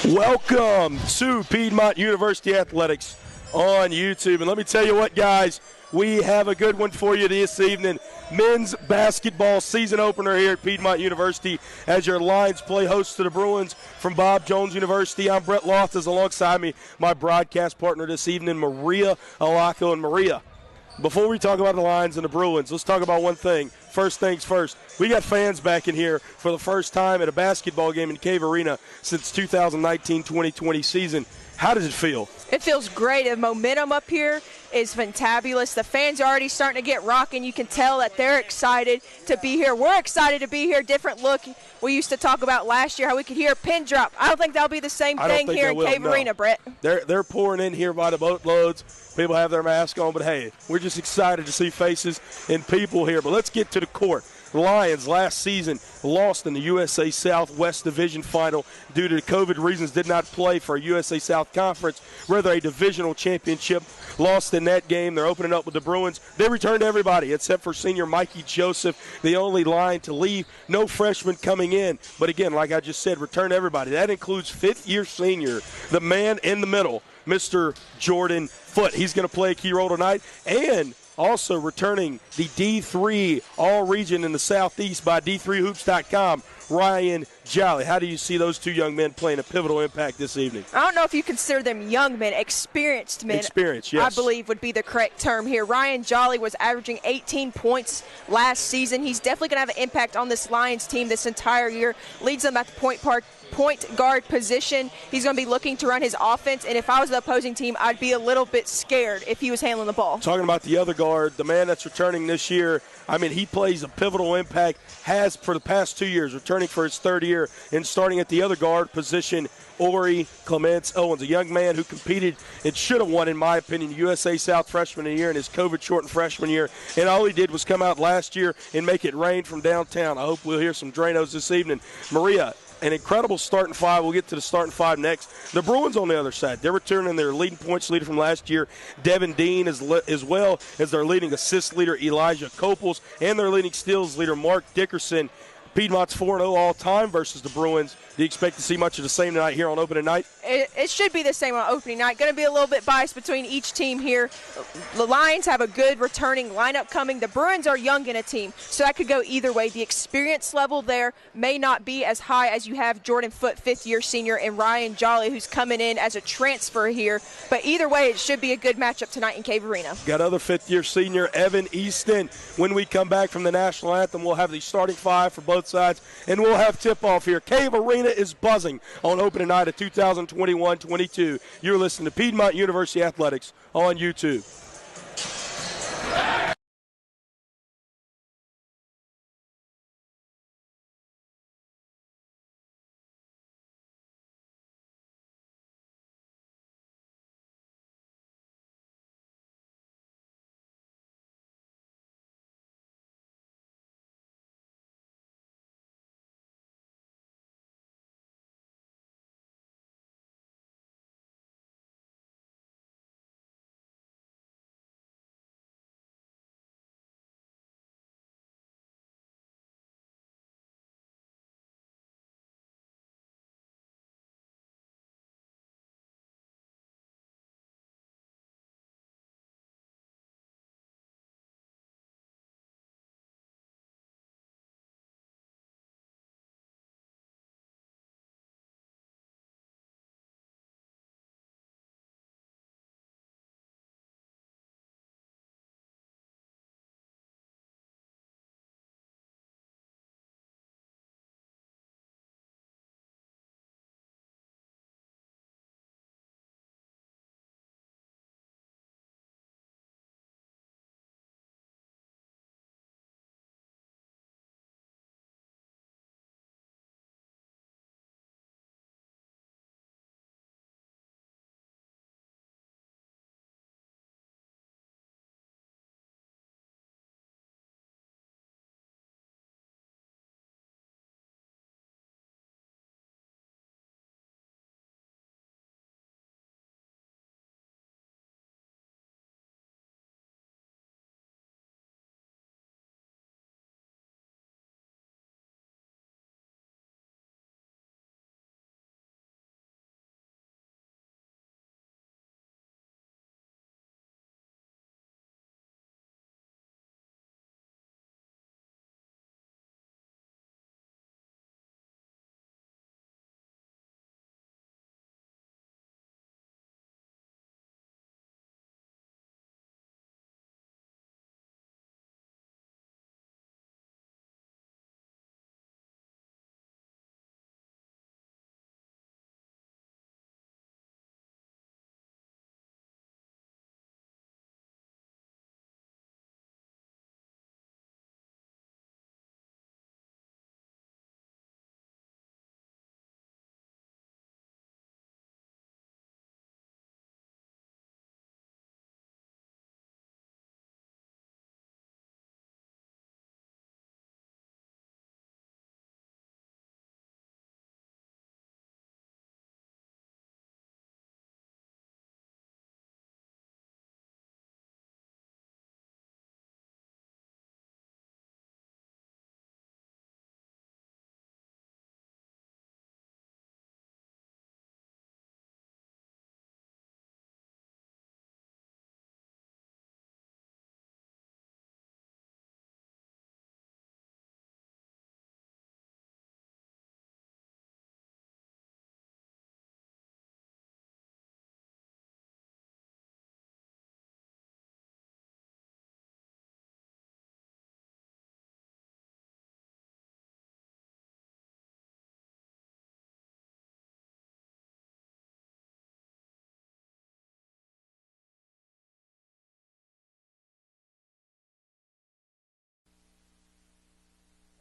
Welcome to Piedmont University Athletics on YouTube. And let me tell you what, guys, we have a good one for you this evening. Men's basketball season opener here at Piedmont University as your Lions play host to the Bruins from Bob Jones University. I'm Brett Loftus, alongside me, my broadcast partner this evening, Maria Alaco. And Maria, before we talk about the Lions and the Bruins, let's talk about one thing. First things first, we got fans back in here for the first time at a basketball game in Cave Arena since 2019-2020 season. How does it feel? It feels great. The momentum up here is fantabulous. The fans are already starting to get rocking. You can tell that they're excited to be here. We're excited to be here. Different look. We used to talk about last year how we could hear a pin drop. I don't think that'll be the same thing here in Cave Arena, Brett. They're pouring in here by the boatloads. People have their mask on, but hey, we're just excited to see faces and people here. But let's get to the court. The Lions last season lost in the USA Southwest Division Final due to COVID reasons, did not play for a USA South Conference, rather a divisional championship. Lost in that game. They're opening up with the Bruins. They returned everybody except for senior Mikey Joseph, the only Lion to leave. No freshman coming in. But again, like I just said, return everybody. That includes fifth-year senior, the man in the middle, Mr. Jordan Foote. He's going to play a key role tonight. And also returning the D3 All-Region in the Southeast by D3Hoops.com, Ryan Jolly. How do you see those two young men playing a pivotal impact this evening? I don't know if you consider them young men, experienced men. Experienced, yes. I believe would be the correct term here. Ryan Jolly was averaging 18 points last season. He's definitely going to have an impact on this Lions team this entire year. Leads them at the point guard position. He's going to be looking to run his offense, and if I was the opposing team, I'd be a little bit scared if he was handling the ball. Talking about the other guard, the man that's returning this year, I mean, he plays a pivotal impact, has for the past 2 years, returning for his third year and starting at the other guard position, Ori Clements Owens, a young man who competed and should have won, in my opinion, USA South freshman of the year in his COVID-shortened freshman year. And all he did was come out last year and make it rain from downtown. I hope we'll hear some Dranos this evening. Maria, an incredible starting five. We'll get to the starting five next. The Bruins on the other side, they're returning their leading points leader from last year, Devin Dean, as well as their leading assist leader, Elijah Copels, and their leading steals leader, Mark Dickerson. Piedmont's 4-0 all-time versus the Bruins. Do you expect to see much of the same tonight here on opening night? It should be the same on opening night. Going to be a little bit biased between each team here. The Lions have a good returning lineup coming. The Bruins are young in a team, so that could go either way. The experience level there may not be as high as you have Jordan Foote, fifth-year senior, and Ryan Jolly, who's coming in as a transfer here. But either way, it should be a good matchup tonight in Cave Arena. Got other fifth-year senior, Evan Easton. When we come back from the national anthem, we'll have the starting five for both sides, and we'll have tip-off here. Cave Arena is buzzing on opening night of 2021-22. You're listening to Piedmont University Athletics on YouTube.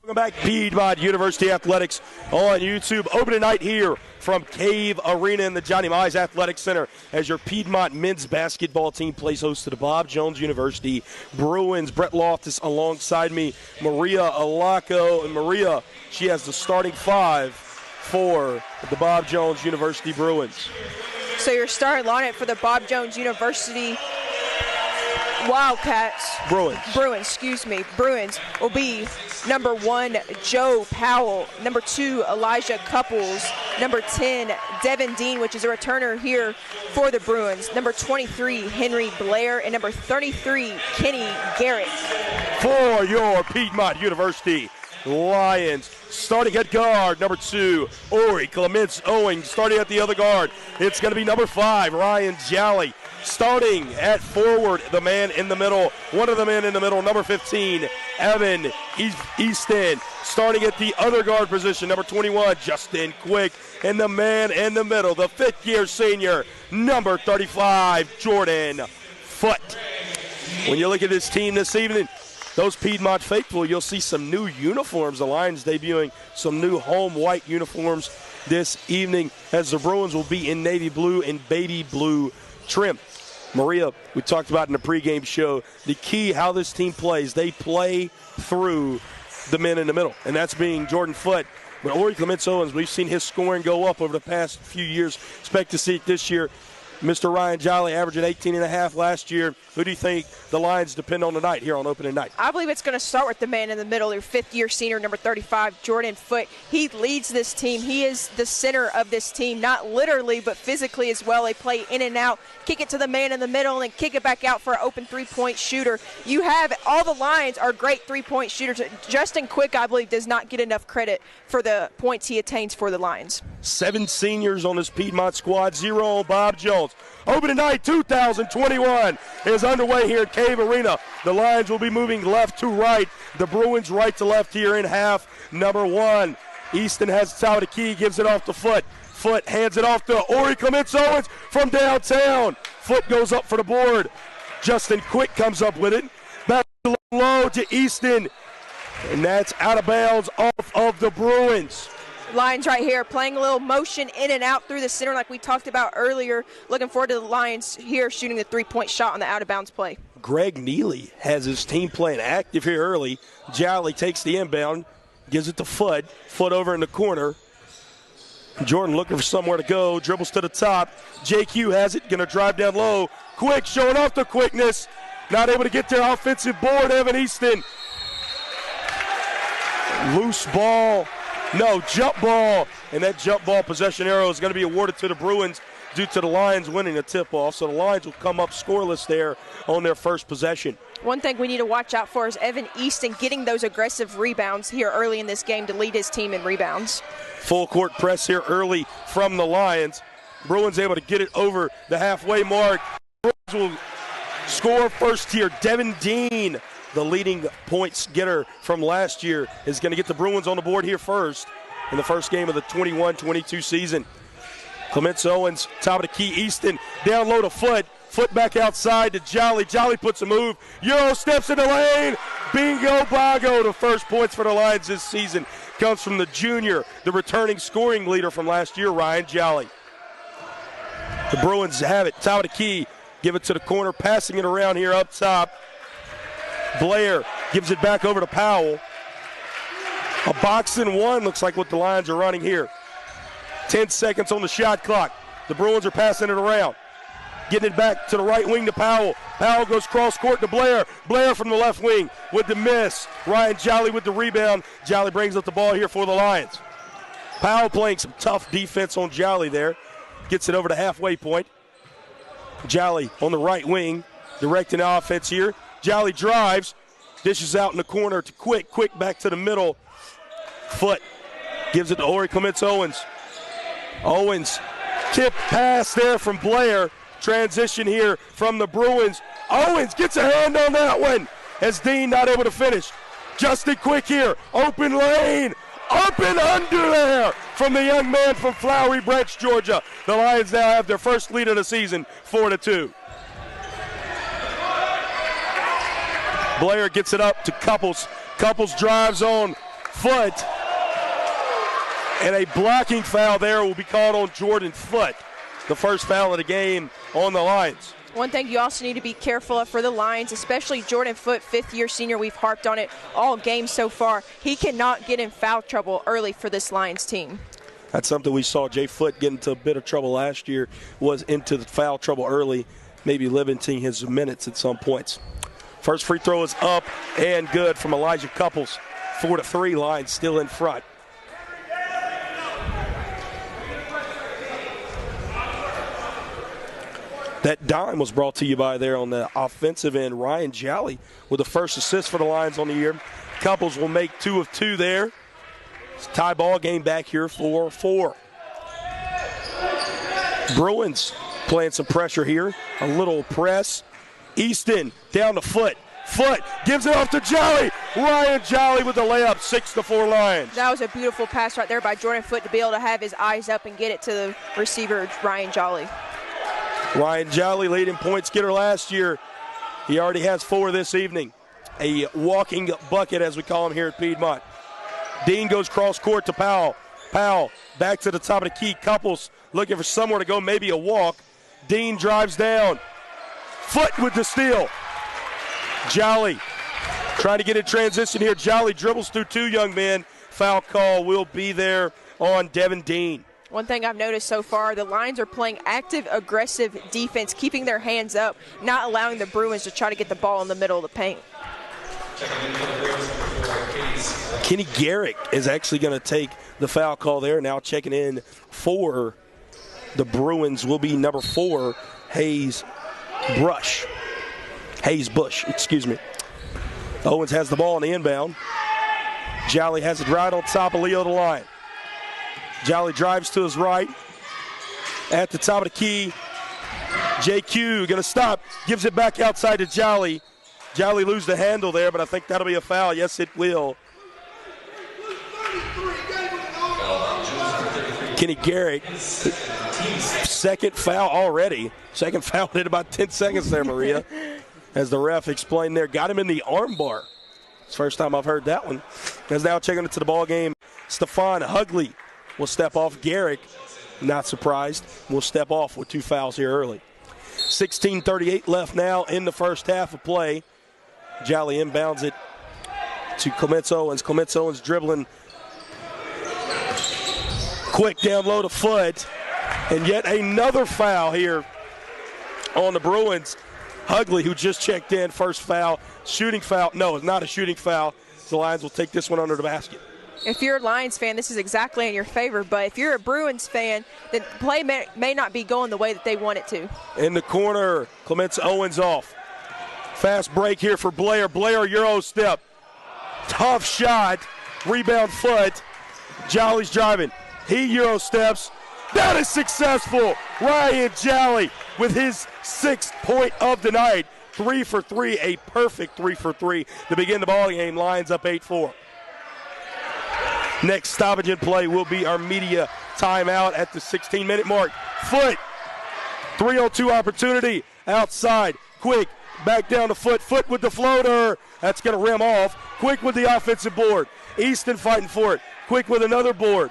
Welcome back, Piedmont University Athletics on YouTube. Opening night here from Cave Arena in the Johnny Mize Athletic Center as your Piedmont men's basketball team plays host to the Bob Jones University Bruins. Brett Loftus alongside me, Maria Alaco. And Maria, she has the starting five for the Bob Jones University Bruins. So your starting lineup for the Bob Jones University Wildcats. Bruins will be number 1, Joe Powell. Number 2, Elijah Couples. Number 10, Devin Dean, which is a returner here for the Bruins. Number 23, Henry Blair. And number 33, Kenny Garrett. For your Piedmont University Lions, starting at guard, number 2, Ori Clements Owing. Starting at the other guard, it's going to be number 5, Ryan Jolly. Starting at forward, the man in the middle, one of the men in the middle, number 15, Evan Easton. Starting at the other guard position, number 21, Justin Quick. And the man in the middle, the fifth-year senior, number 35, Jordan Foote. When you look at this team this evening, those Piedmont faithful, you'll see some new uniforms. The Lions debuting some new home white uniforms this evening as the Bruins will be in navy blue and baby blue trim. Maria, we talked about in the pregame show, the key how this team plays, they play through the men in the middle, and that's being Jordan Foote. But Ori Clements Owens, we've seen his scoring go up over the past few years. Expect to see it this year. Mr. Ryan Jolly averaging 18.5 last year. Who do you think the Lions depend on tonight here on opening night? I believe it's going to start with the man in the middle, your fifth-year senior, number 35, Jordan Foote. He leads this team. He is the center of this team, not literally but physically as well. They play in and out, kick it to the man in the middle, and then kick it back out for an open three-point shooter. You have all the Lions are great three-point shooters. Justin Quick, I believe, does not get enough credit for the points he attains for the Lions. 7 seniors on this Piedmont squad, 0 on Bob Jones. Opening night 2021 is underway here at Cave Arena. The Lions will be moving left to right. The Bruins right to left here in half. Number 1, Easton has the top of the key, gives it off to Foote. Foote hands it off to Ori Clements Owens from downtown. Foote goes up for the board. Justin Quick comes up with it. Back low to Easton. And that's out of bounds off of the Bruins. Lions right here playing a little motion in and out through the center like we talked about earlier. Looking forward to the Lions here shooting the three-point shot on the out-of-bounds play. Greg Neely has his team playing active here early. Jolly takes the inbound, gives it to Foote. Foote over in the corner. Jordan looking for somewhere to go, dribbles to the top. JQ has it, going to drive down low. Quick showing off the quickness. Not able to get to the offensive board, Evan Easton. Loose ball. No, jump ball, and that jump ball possession arrow is going to be awarded to the Bruins due to the Lions winning a tip-off. So the Lions will come up scoreless there on their first possession. One thing we need to watch out for is Evan Easton getting those aggressive rebounds here early in this game to lead his team in rebounds. Full court press here early from the Lions. Bruins able to get it over the halfway mark. Bruins will score first here. Devin Dean, the leading points getter from last year, is going to get the Bruins on the board here first in the first game of the 21-22 season. Clements Owens, top of the key. Easton down low to Foote. Foote back outside to Jolly. Jolly puts a move. Euro steps in the lane. Bingo bongo. The first points for the Lions this season comes from the junior, the returning scoring leader from last year, Ryan Jolly. The Bruins have it. Top of the key. Give it to the corner. Passing it around here up top. Blair gives it back over to Powell. A box and one looks like what the Lions are running here. 10 seconds on the shot clock. The Bruins are passing it around. Getting it back to the right wing to Powell. Powell goes cross court to Blair. Blair from the left wing with the miss. Ryan Jolly with the rebound. Jolly brings up the ball here for the Lions. Powell playing some tough defense on Jolly there. Gets it over to halfway point. Jolly on the right wing directing the offense here. Jolly drives, dishes out in the corner to Quick. Quick back to the middle. Foote gives it to Ori Clements Owens. Owens, tip pass there from Blair. Transition here from the Bruins. Owens gets a hand on that one as Dean not able to finish. Justin Quick here, open lane, up and under there from the young man from Flowery Branch, Georgia. The Lions now have their first lead of the season, 4-2. Blair gets it up to Couples. Couples drives on Foot. And a blocking foul there will be called on Jordan Foot. The first foul of the game on the Lions. One thing you also need to be careful of for the Lions, especially Jordan Foot, fifth-year senior. We've harped on it all game so far. He cannot get in foul trouble early for this Lions team. That's something we saw Jay Foot get into a bit of trouble last year, was into the foul trouble early, maybe limiting his minutes at some points. First free throw is up and good from Elijah Couples. 4-3, Lions still in front. That dime was brought to you by there on the offensive end. Ryan Jolly with the first assist for the Lions on the year. Couples will make 2 of 2 there. It's a tie ball game back here 4-4. Bruins playing some pressure here. A little press. Easton down to Foot. Foot gives it off to Jolly. Ryan Jolly with the layup, 6-4 Lions. That was a beautiful pass right there by Jordan Foot to be able to have his eyes up and get it to the receiver, Ryan Jolly. Ryan Jolly leading points getter last year. He already has 4 this evening. A walking bucket, as we call him here at Piedmont. Dean goes cross court to Powell. Powell back to the top of the key. Couples looking for somewhere to go, maybe a walk. Dean drives down. Foot with the steal. Jolly trying to get in transition here. Jolly dribbles through 2 young men. Foul call will be there on Devin Dean. One thing I've noticed so far, the Lions are playing active, aggressive defense, keeping their hands up, not allowing the Bruins to try to get the ball in the middle of the paint. Kenny Garrick is actually going to take the foul call there. Now checking in for the Bruins will be number 4, Hayes Bush, excuse me. Owens has the ball on the inbound. Jolly has it right on top of Leo the Lion. Jolly drives to his right. At the top of the key, JQ going to stop. Gives it back outside to Jolly. Jolly lose the handle there, but I think that'll be a foul. Yes, it will. Kenny Garrick, second foul already. Second foul in about 10 seconds there, Maria. As the ref explained there, got him in the arm bar. It's the first time I've heard that one. As now checking into the ball game, Stephon Hugley will step off. Garrick, not surprised, will step off with 2 fouls here early. 16:38 left now in the first half of play. Jolly inbounds it to Clements Owens. Clements Owens dribbling quick down low to Foot. And yet another foul here on the Bruins. Hugley, who just checked in, first foul. Shooting foul. No, it's not a shooting foul. The Lions will take this one under the basket. If you're a Lions fan, this is exactly in your favor. But if you're a Bruins fan, the play may not be going the way that they want it to. In the corner, Clements Owens off. Fast break here for Blair. Blair, Euro step. Tough shot. Rebound Foot. Jolly's driving. He Euro steps. That is successful. Ryan Jolly with his 6th point of the night. 3 for 3, a perfect 3 for 3 to begin the ball game. Lions up 8-4. Next stoppage in play will be our media timeout at the 16-minute mark. Foot, 3-on-2 opportunity outside. Quick, back down to Foot. Foot with the floater. That's going to rim off. Quick with the offensive board. Easton fighting for it. Quick with another board.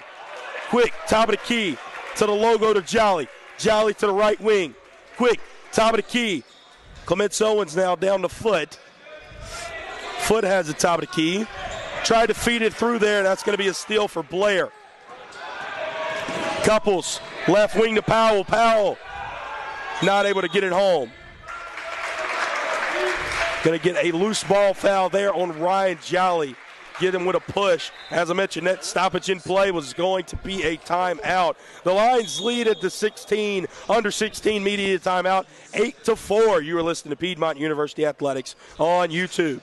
Quick, top of the key to the logo to Jolly. Jolly to the right wing. Quick, top of the key. Clements Owens now down to Foot. Foot has the top of the key. Tried to feed it through there. That's going to be a steal for Blair. Couples, left wing to Powell. Powell not able to get it home. Going to get a loose ball foul there on Ryan Jolly. Get him with a push. As I mentioned, that stoppage in play was going to be a timeout. The Lions lead at the under 16 media timeout, 8-4. You are listening to Piedmont University Athletics on YouTube.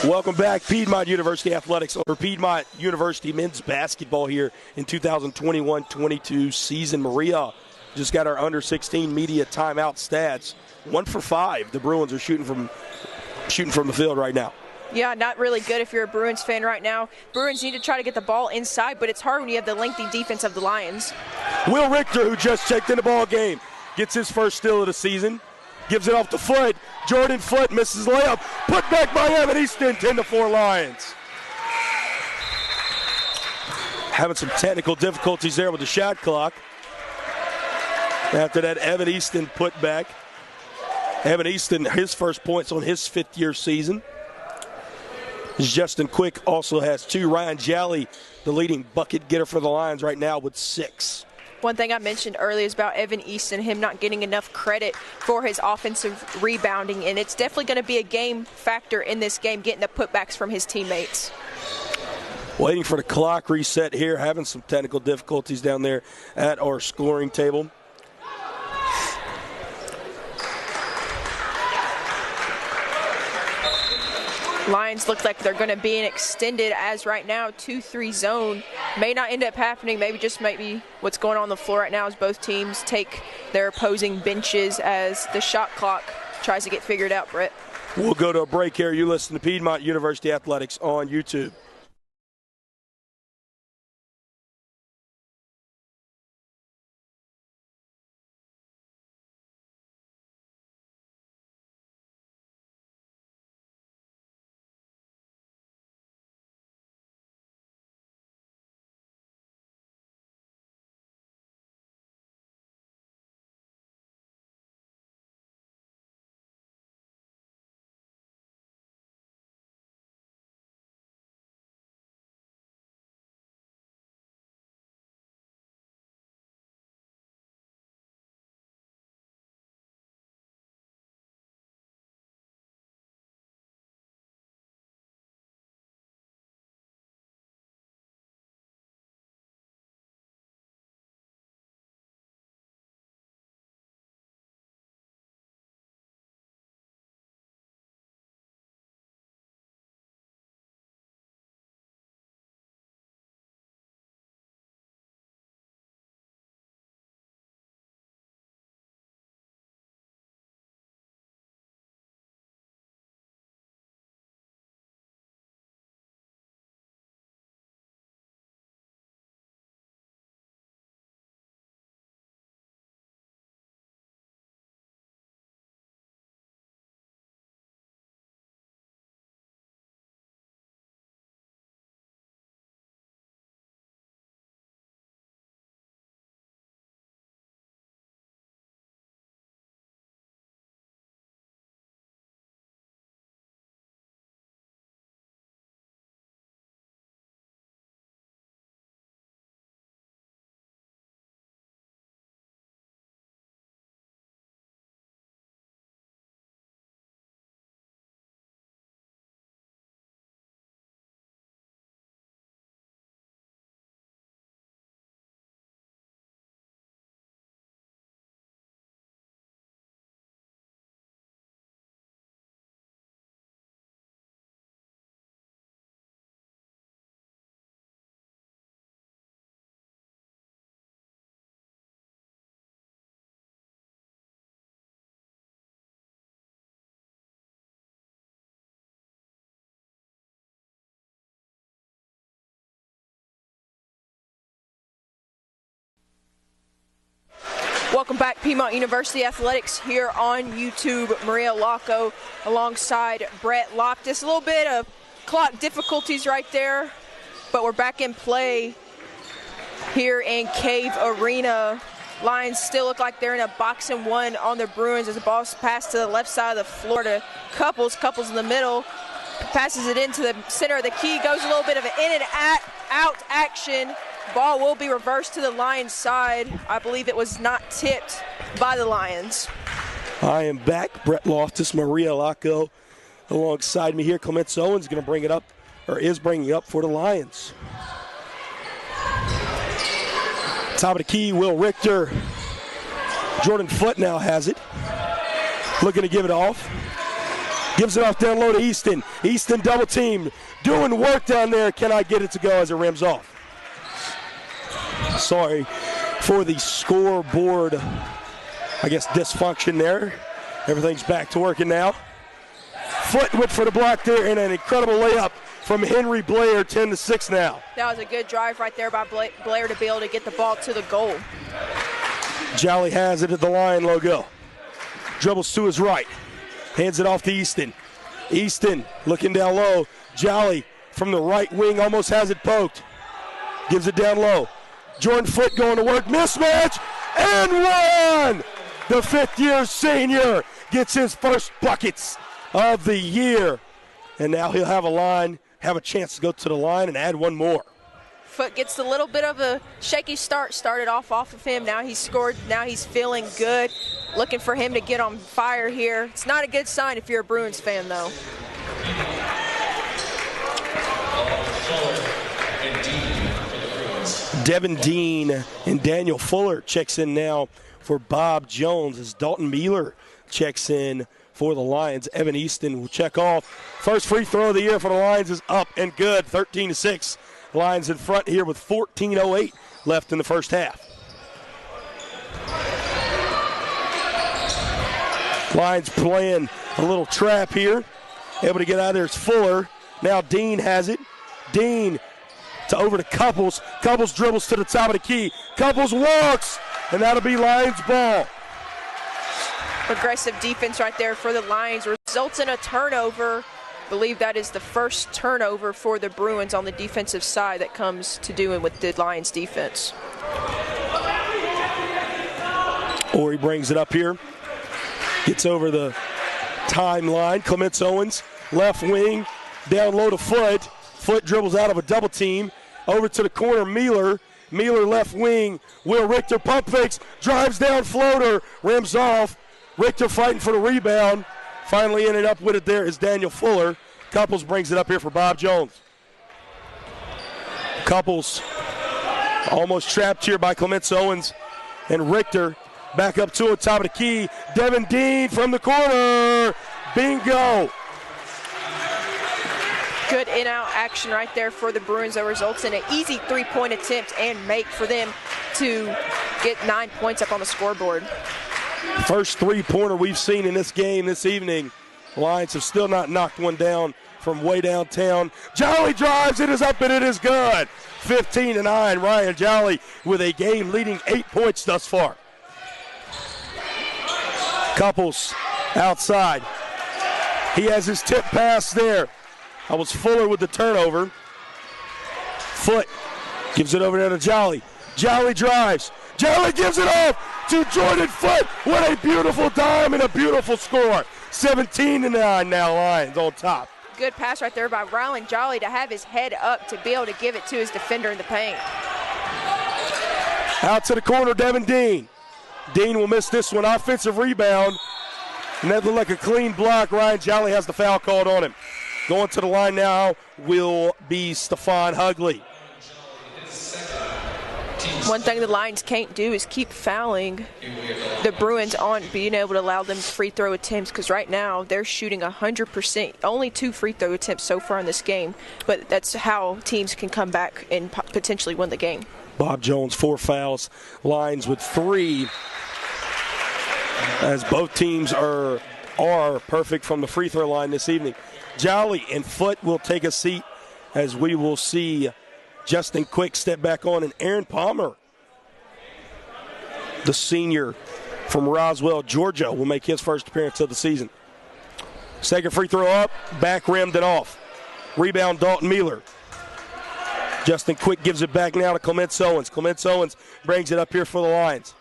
Welcome back, Piedmont University Athletics for Piedmont University men's basketball here in 2021-22 season. Maria just got our under 16 media timeout stats. 1 for 5. The Bruins are shooting from the field right now. Yeah, not really good if you're a Bruins fan right now. Bruins need to try to get the ball inside, but it's hard when you have the lengthy defense of the Lions. Will Richter, who just checked in the ball game, gets his first steal of the season. Gives it off to Foote. Jordan Foote misses layup. Put back by Evan Easton, 10-4 Lions. Having some technical difficulties there with the shot clock. After that, Evan Easton put back. Evan Easton, his first points on his fifth-year season. Justin Quick also has 2. Ryan Jolly, the leading bucket getter for the Lions right now with 6. One thing I mentioned earlier is about Evan Easton, him not getting enough credit for his offensive rebounding, and it's definitely going to be a game factor in this game, getting the putbacks from his teammates. Waiting for the clock reset here, having some technical difficulties down there at our scoring table. Lions look like they're going to be an extended, as right now, 2-3 zone. May not end up happening. Maybe what's going on the floor right now is both teams take their opposing benches as the shot clock tries to get figured out, Brett. We'll go to a break here. You listen to Piedmont University Athletics on YouTube. Welcome back, Piedmont University Athletics here on YouTube. Maria Locco alongside Brett Loftus. A little bit of clock difficulties right there, but we're back in play here in Cave Arena. Lions still look like they're in a box and one on the Bruins as the ball's passed to the left side of the floor to Couples. Couples in the middle, passes it into the center of the key, goes a little bit of an in and out action. Ball will be reversed to the Lions side. I believe it was not tipped by the Lions. I am back. Brett Loftus, Maria Locco alongside me here. Clements Owens going to bring it up, or is bringing up for the Lions. Top of the key, Will Richter. Jordan Foote now has it. Looking to give it off. Gives it off down low to Easton. Easton double team. Doing work down there. Cannot get it to go as it rims off. Sorry for the scoreboard, I guess, dysfunction there. Everything's back to working now. Foot went for the block there, and an incredible layup from Henry Blair, 10-6 now. That was a good drive right there by Blair to be able to get the ball to the goal. Jolly has it at the line logo. Dribbles to his right. Hands it off to Easton. Easton looking down low. Jolly from the right wing almost has it poked. Gives it down low. Jordan Foot going to work. Mismatch and one! The fifth-year senior gets his first buckets of the year. And now he'll have a chance to go to the line and add one more. Foot gets a little bit of a shaky start. Started off of him. Now he's scored. Now he's feeling good. Looking for him to get on fire here. It's not a good sign if you're a Bruins fan, though. Devin Dean and Daniel Fuller checks in now for Bob Jones as Dalton Mueller checks in for the Lions. Evan Easton will check off. First free throw of the year for the Lions is up and good, 13-6. Lions in front here with 14:08 left in the first half. Lions playing a little trap here. Able to get out of there is Fuller. Now Dean has it. Dean over to Couples. Couples dribbles to the top of the key. Couples walks, and that'll be Lions ball. Aggressive defense right there for the Lions. Results in a turnover. I believe that is the first turnover for the Bruins on the defensive side that comes to doing with the Lions defense. Ori brings it up here. Gets over the timeline. Clements Owens, left wing, down low to Foot. Foot dribbles out of a double team. Over to the corner, Mueller. Mueller left wing. Will Richter pump fakes, drives down floater, rims off. Richter fighting for the rebound. Finally ended up with it there is Daniel Fuller. Couples brings it up here for Bob Jones. Couples almost trapped here by Clements Owens and Richter. Back up to it, top of the key. Devin Dean from the corner. Bingo. Good in-out action right there for the Bruins that results in an easy three-point attempt and make for them to get 9 points up on the scoreboard. First three-pointer we've seen in this game this evening. Lions have still not knocked one down from way downtown. Jolly drives, it is up and it is good. 15-9, Ryan Jolly with a game-leading 8 points thus far. Couples outside. He has his tip pass there. I was Fuller with the turnover. Foot gives it over there to Jolly. Jolly drives. Jolly gives it off to Jordan Foot. What a beautiful dime and a beautiful score. 17-9 now, Lions on top. Good pass right there by Rylan Jolly to have his head up to be able to give it to his defender in the paint. Out to the corner, Devin Dean. Dean will miss this one. Offensive rebound. And that looked like a clean block. Ryan Jolly has the foul called on him. Going to the line now will be Stephon Hugley. One thing the Lions can't do is keep fouling the Bruins on being able to allow them free throw attempts, because right now they're shooting 100%. Only 2 free throw attempts so far in this game, but that's how teams can come back and potentially win the game. Bob Jones, 4 fouls. Lions with 3, as both teams are perfect from the free throw line this evening. Jolly and Foot will take a seat as we will see Justin Quick step back on, and Aaron Palmer, the senior from Roswell, Georgia, will make his first appearance of the season. Second free throw up, back rimmed and off. Rebound, Dalton Mueller. Justin Quick gives it back now to Clements Owens. Clements Owens brings it up here for the Lions.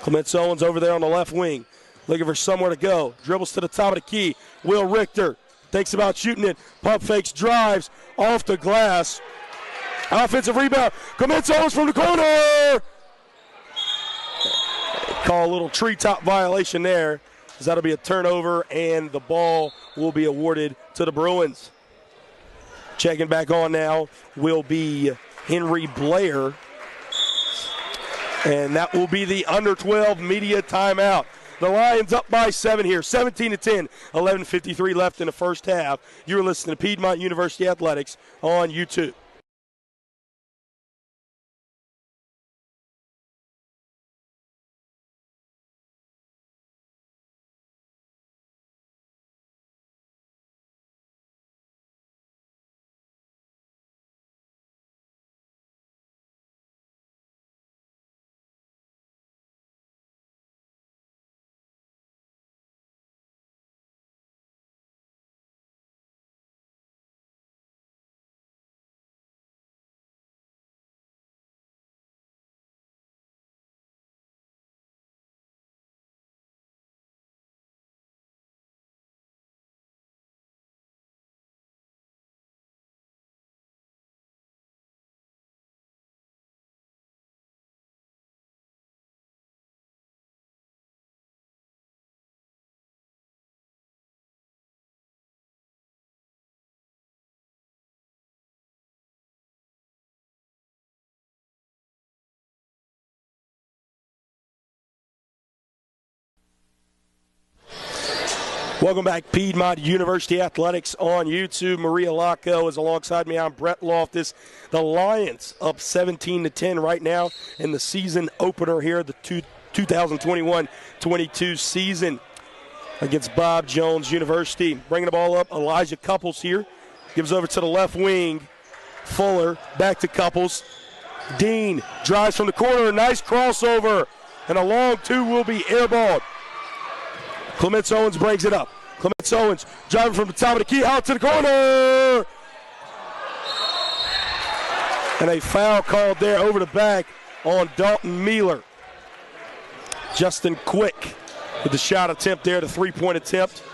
Clements Owens over there on the left wing, looking for somewhere to go. Dribbles to the top of the key. Will Richter thinks about shooting it. Pump fakes, drives off the glass. Offensive rebound. Clements Owens from the corner. Call a little treetop violation there, as that'll be a turnover, and the ball will be awarded to the Bruins. Checking back on now will be Henry Blair, and that will be the under 12 media timeout. The Lions up by 7 here, 17-10, 11:53 left in the first half. You're listening to Piedmont University Athletics on YouTube. Welcome back, Piedmont University Athletics on YouTube. Maria Lacco is alongside me. I'm Brett Loftus. The Lions up 17-10 right now in the season opener here, the 2021-22 season against Bob Jones University. Bringing the ball up, Elijah Couples here. Gives over to the left wing. Fuller back to Couples. Dean drives from the corner. Nice crossover. And a long two will be airballed. Clements Owens brings it up. Clements Owens driving from the top of the key out to the corner. And a foul called there over the back on Dalton Mealer. Justin Quick with the shot attempt there, the three-point attempt,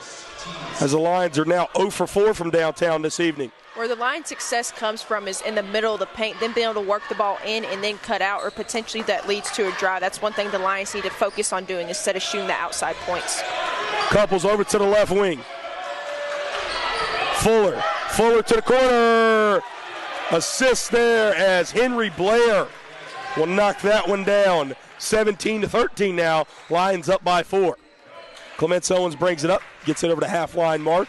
as the Lions are now 0 for 4 from downtown this evening. Where the Lions' success comes from is in the middle of the paint, then being able to work the ball in and then cut out, or potentially that leads to a drive. That's one thing the Lions need to focus on doing instead of shooting the outside points. Couples over to the left wing. Fuller to the corner. Assist there as Henry Blair will knock that one down. 17-13 now. Lions up by 4. Clements Owens brings it up, gets it over the half-line mark.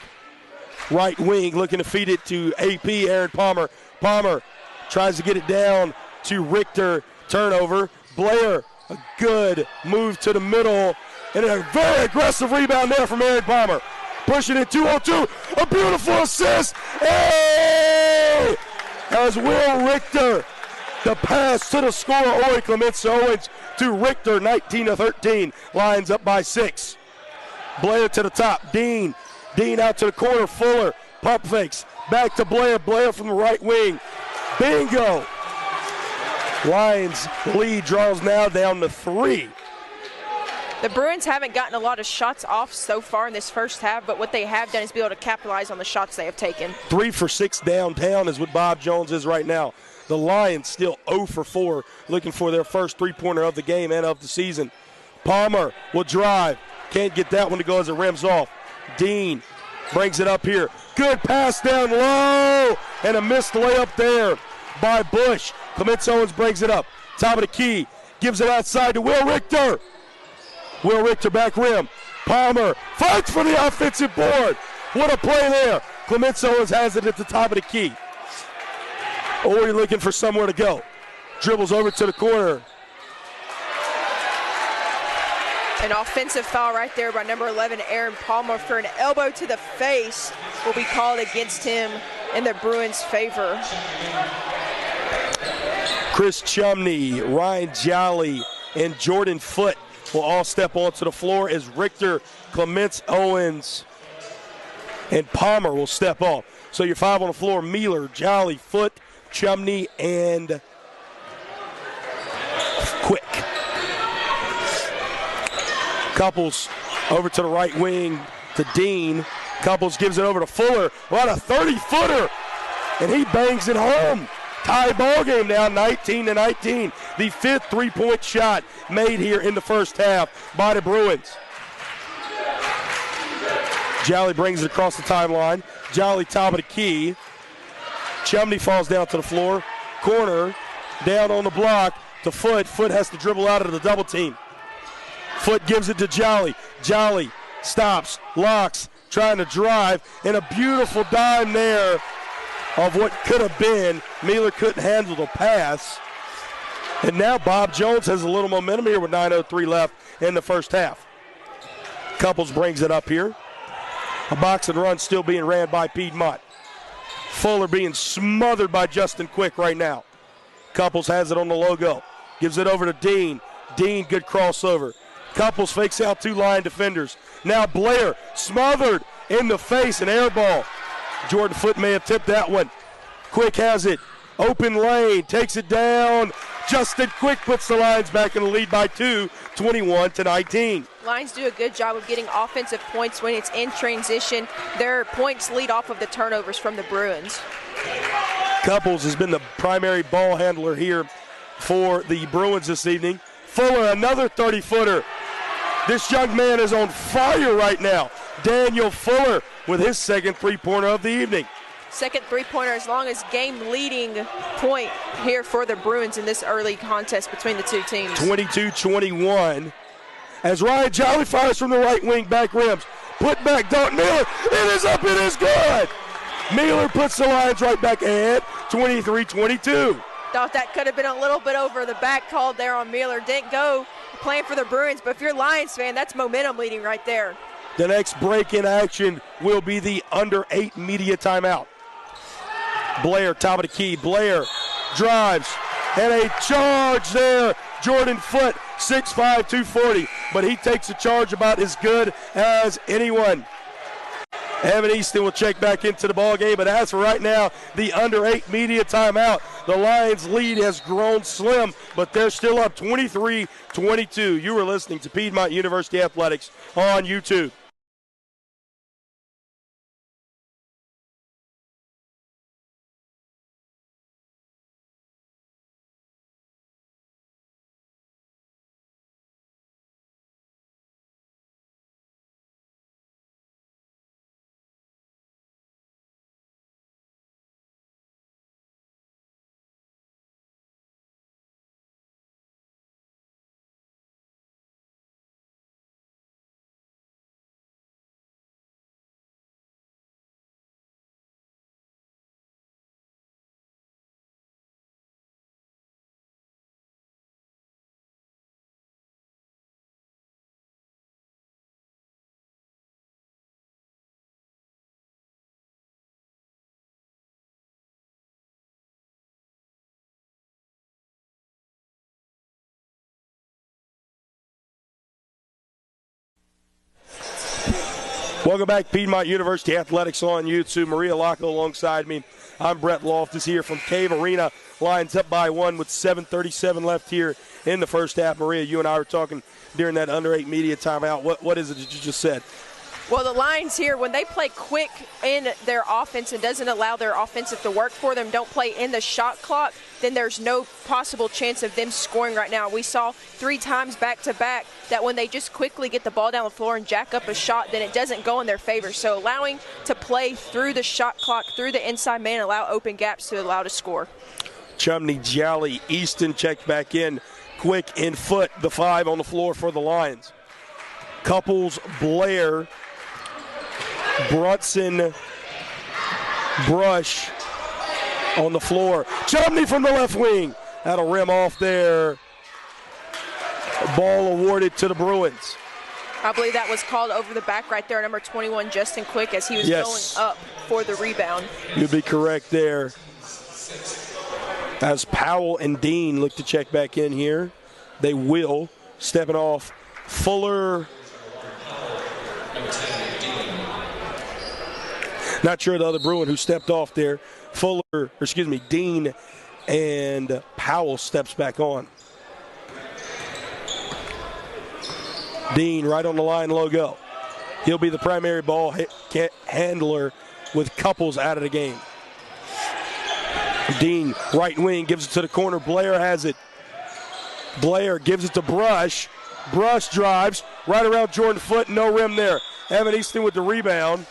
Right wing looking to feed it to AP Aaron Palmer. Palmer tries to get it down to Richter. Turnover. Blair, a good move to the middle. And a very aggressive rebound there from Aaron Palmer. Pushing it 2-on-2. A beautiful assist. Hey! As Will Richter, the pass to the scorer, Clements Owens to Richter, 19-13. Lions up by 6. Blair to the top. Dean out to the corner. Fuller, pump fakes. Back to Blair. Blair from the right wing. Bingo! Lions lead draws now down to 3. The Bruins haven't gotten a lot of shots off so far in this first half, but what they have done is be able to capitalize on the shots they have taken. 3 for 6 downtown is what Bob Jones is right now. The Lions still 0 for 4, looking for their first three-pointer of the game and of the season. Palmer will drive. Can't get that one to go as it rims off. Dean brings it up here. Good pass down low, and a missed layup there by Bush. Clements Owens brings it up. Top of the key. Gives it outside to Will Richter. Will Richter back rim. Palmer fights for the offensive board. What a play there. Clements Owens has it at the top of the key. Ori looking for somewhere to go. Dribbles over to the corner. An offensive foul right there by number 11, Aaron Palmer, for an elbow to the face will be called against him in the Bruins' favor. Chris Chumney, Ryan Jolly, and Jordan Foote will all step onto the floor as Richter, Clements Owens, and Palmer will step off. So your 5 on the floor: Mealer, Jolly, Foote, Chumney, and Quick. Couples over to the right wing to Dean. Couples gives it over to Fuller. What a 30-footer, and he bangs it home. Tie ball game now, 19-19. The 5th three-point shot made here in the first half by the Bruins. Jolly brings it across the timeline. Jolly top of the key. Chumney falls down to the floor. Corner, down on the block to Foote. Foote has to dribble out of the double team. Foot gives it to Jolly. Jolly stops, locks, trying to drive, and a beautiful dime there of what could have been. Mueller couldn't handle the pass. And now Bob Jones has a little momentum here with 9:03 left in the first half. Couples brings it up here. A box and run still being ran by Piedmont. Fuller being smothered by Justin Quick right now. Couples has it on the logo. Gives it over to Dean. Dean, good crossover. Couples fakes out two line defenders. Now Blair smothered in the face, an air ball. Jordan Foot may have tipped that one. Quick has it. Open lane, takes it down. Justin Quick puts the Lions back in the lead by 2, 21-19. Lions do a good job of getting offensive points when it's in transition. Their points lead off of the turnovers from the Bruins. Couples has been the primary ball handler here for the Bruins this evening. Fuller, another 30-footer. This young man is on fire right now. Daniel Fuller with his second three-pointer of the evening. Second three-pointer as long as game-leading point here for the Bruins in this early contest between the two teams. 22-21 as Ryan Jolly fires from the right wing, back rims. Put back, Dalton Miller. It is up, it is good. Miller puts the Lions right back ahead, 23-22. Thought that could have been a little bit over the back called there on Miller. Didn't go playing for the Bruins, but if you're a Lions fan, that's momentum leading right there. The next break in action will be the under 8 media timeout. Blair, top of the key. Blair drives, and a charge there. Jordan Foot, 6'5", 240, but he takes a charge about as good as anyone. Evan Easton will check back into the ball game, but as for right now, the under 8 media timeout. The Lions' lead has grown slim, but they're still up 23-22. You are listening to Piedmont University Athletics on YouTube. Welcome back, Piedmont University Athletics on YouTube. Maria Locke alongside me. I'm Brett Loftus here from Cave Arena. Lions up by 1 with 7:37 left here in the first half. Maria, you and I were talking during that under 8 media timeout. What is it that you just said? Well, the Lions here, when they play quick in their offense and doesn't allow their offensive to work for them, don't play in the shot clock, then there's no possible chance of them scoring right now. We saw 3 times back-to-back that when they just quickly get the ball down the floor and jack up a shot, then it doesn't go in their favor. So allowing to play through the shot clock, through the inside man, allow open gaps to allow to score. Chumney, Jolly, Easton checked back in. Quick in Foot, the 5 on the floor for the Lions. Couples, Blair, Brunson, Brush on the floor. Chumney from the left wing. That'll rim off there. Ball awarded to the Bruins. I believe that was called over the back right there, number 21, Justin Quick, as he was going up for the rebound. You'd be correct there. As Powell and Dean look to check back in here, they will. Stepping off, Fuller. Not sure the other Bruin who stepped off there. Dean and Powell steps back on. Dean right on the line logo. He'll be the primary ball handler with Couples out of the game. Dean, right wing, gives it to the corner. Blair has it. Blair gives it to Brush. Brush drives right around Jordan Foot. No rim there. Evan Easton with the rebound.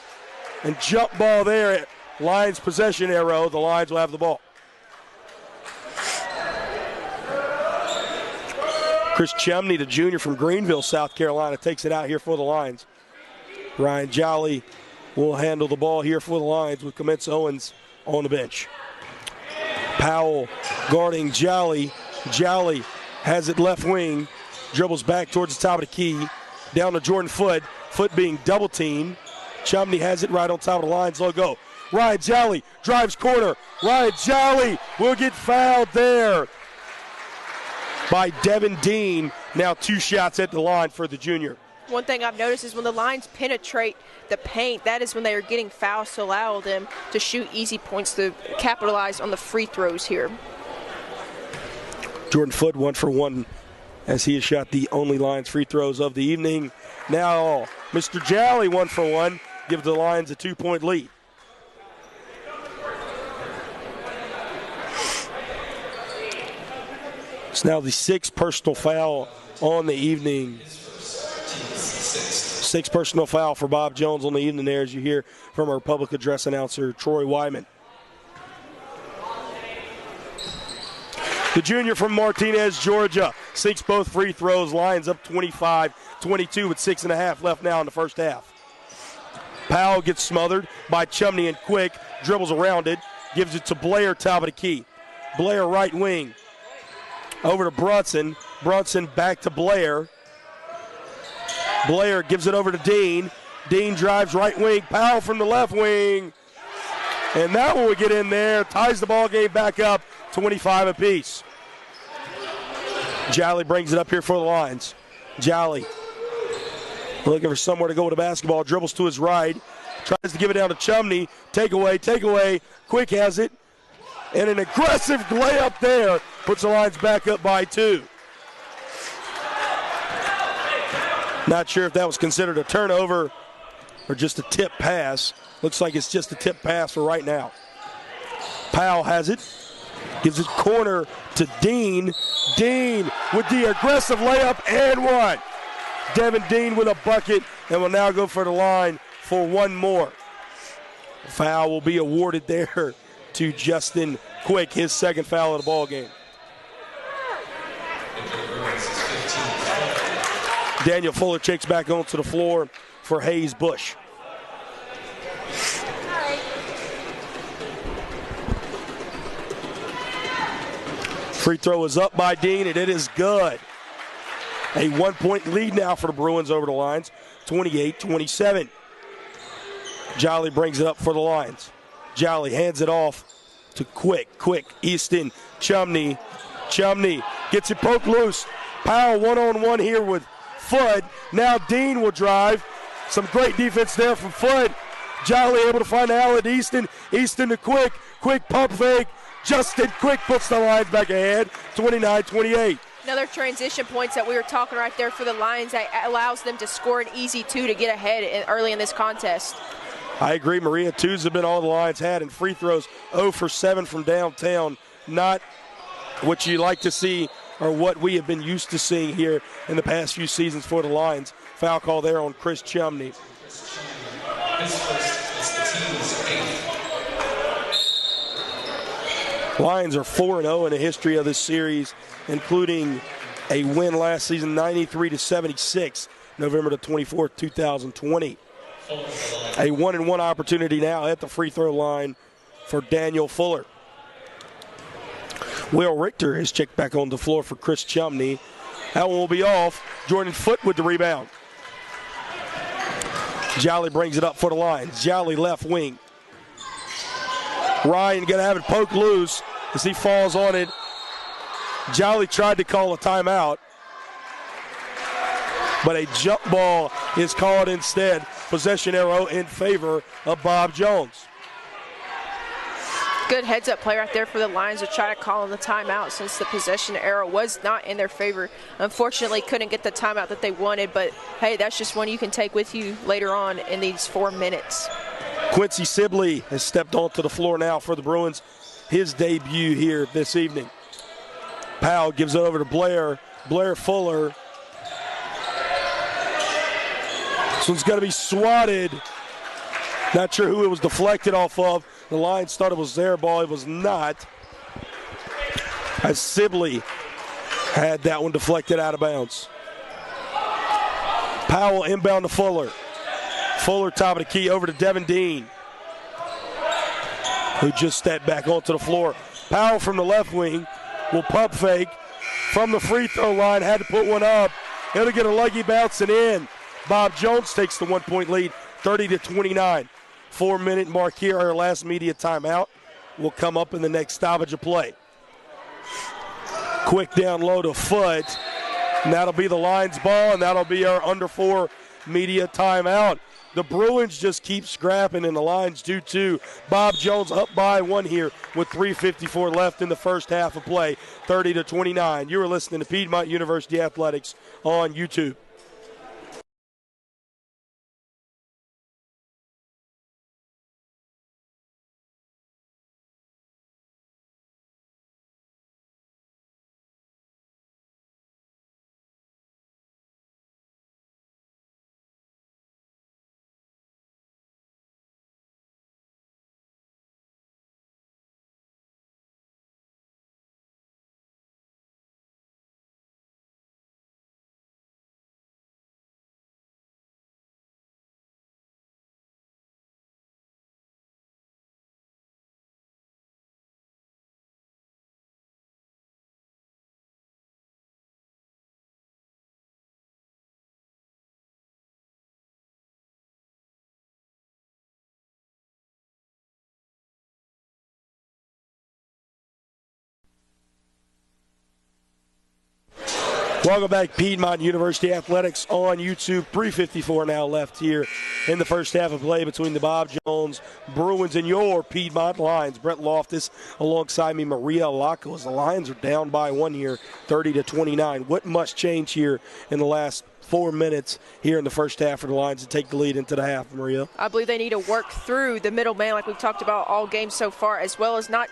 And jump ball there. Lions possession arrow. The Lions will have the ball. Chris Chumney, the junior from Greenville, South Carolina, takes it out here for the Lions. Ryan Jolly will handle the ball here for the Lions with Commence Owens on the bench. Powell guarding Jolly. Jolly has it left wing, dribbles back towards the top of the key, down to Jordan Foote. Foote being double teamed. Chumney has it right on top of the Lions logo. Ryan Jolly drives corner. Ryan Jolly will get fouled there by Devin Dean. Now 2 shots at the line for the junior. One thing I've noticed is when the Lions penetrate the paint, that is when they are getting fouls to allow them to shoot easy points to capitalize on the free throws here. Jordan Foote 1 for 1 as he has shot the only Lions free throws of the evening. Now Mr. Jolly 1 for 1 gives the Lions a 2-point lead. It's now the 6th personal foul on the evening. 6th personal foul for Bob Jones on the evening there, as you hear from our public address announcer, Troy Wyman. The junior from Martinez, Georgia, sinks both free throws. Lions up 25-22 with 6.5 left now in the first half. Powell gets smothered by Chumney and Quick, dribbles around it, gives it to Blair, top of the key. Blair right wing. Over to Brunson. Brunson back to Blair. Blair gives it over to Dean. Dean drives right wing. Powell from the left wing. And that one will get in there. Ties the ball game back up. 25 apiece. Jolly brings it up here for the Lions. Jolly looking for somewhere to go with the basketball. Dribbles to his right. Tries to give it down to Chumney. Take away. Quick has it. And an aggressive layup there puts the Lions back up by 2. Not sure if that was considered a turnover or just a tip pass. Looks like it's just a tip pass for right now. Powell has it. Gives it corner to Dean. Dean with the aggressive layup and one. Devin Dean with a bucket and will now go for the line for one more. Foul will be awarded there to Justin Quick, his second foul of the ball game. Daniel Fuller checks back onto the floor for Hayes Bush. Free throw is up by Dean, and it is good. A 1-point lead now for the Bruins over the Lions, 28-27. Jolly brings it up for the Lions. Jolly hands it off to Quick, Easton, Chumney. Chumney gets it poked loose. Powell one-on-one here with Foote. Now Dean will drive. Some great defense there from Foote. Jolly able to find the outlet to Easton. Easton to Quick. Quick pump fake. Justin Quick puts the Lions back ahead, 29-28. Another transition points that we were talking right there for the Lions that allows them to score an easy 2 to get ahead early in this contest. I agree. Maria, 2s have been all the Lions had, and free throws 0 for 7 from downtown. Not what you like to see or what we have been used to seeing here in the past few seasons for the Lions. Foul call there on Chris Chumney. Lions are 4-0 in the history of this series, including a win last season, 93-76, November the 24th, 2020. A 1-and-1 opportunity now at the free throw line for Daniel Fuller. Will Richter is checked back on the floor for Chris Chumney. That one will be off. Jordan Foote with the rebound. Jolly brings it up for the Lions. Jolly left wing. Ryan going to have it poked loose as he falls on it. Jolly tried to call a timeout, but a jump ball is called instead. Possession arrow in favor of Bob Jones. Good heads-up play right there for the Lions to try to call in the timeout since the possession arrow was not in their favor. Unfortunately, couldn't get the timeout that they wanted, but, hey, that's just one you can take with you later on in these 4 minutes. Quincy Sibley has stepped onto the floor now for the Bruins. His debut here this evening. Powell gives it over to Blair. Blair Fuller. This one's going to be swatted. Not sure who it was deflected off of. The Lions thought it was their ball. It was not. As Sibley Had that one deflected out of bounds. Powell inbound to Fuller. Fuller top of the key over to Devin Dean, who just stepped back onto the floor. Powell from the left wing will pump fake from the free throw line. Had to put one up. It'll get a leggy bounce and in. Bob Jones takes the 1-point lead, 30-29. 4-minute mark here. Our last media timeout will come up in the next stoppage of play. Quick down low to Foot. And that'll be the Lions ball, and that'll be our under 4 media timeout. The Bruins just keep scrapping, and the Lions do too. Bob Jones up by 1 here with 3:54 left in the first half of play, 30-29. You are listening to Piedmont University Athletics on YouTube. Welcome back, Piedmont University Athletics on YouTube. 3:54 now left here in the first half of play between the Bob Jones Bruins and your Piedmont Lions. Brett Loftus alongside me, Maria Alacco, as the Lions are down by 1 here, 30-29. What must change here in the last 4 minutes here in the first half for the Lions to take the lead into the half, Maria? I believe they need to work through the middle man like we've talked about all game so far, as well as not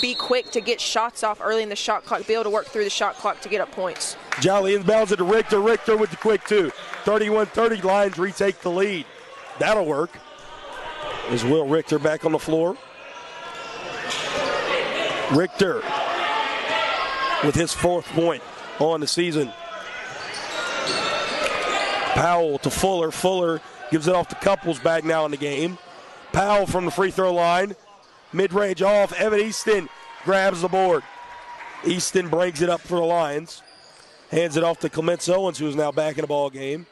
be quick to get shots off early in the shot clock, be able to work through the shot clock to get up points. Jolly inbounds it to Richter. Richter with the quick two. 31-30, Lions retake the lead. That'll work. Is Will Richter back on the floor? Richter with his 4th point on the season. Powell to Fuller. Fuller gives it off to Couples back now in the game. Powell from the free throw line. Mid-range off. Evan Easton grabs the board. Easton brings it up for the Lions. Hands it off to Clements Owens, who is now back in the ball game.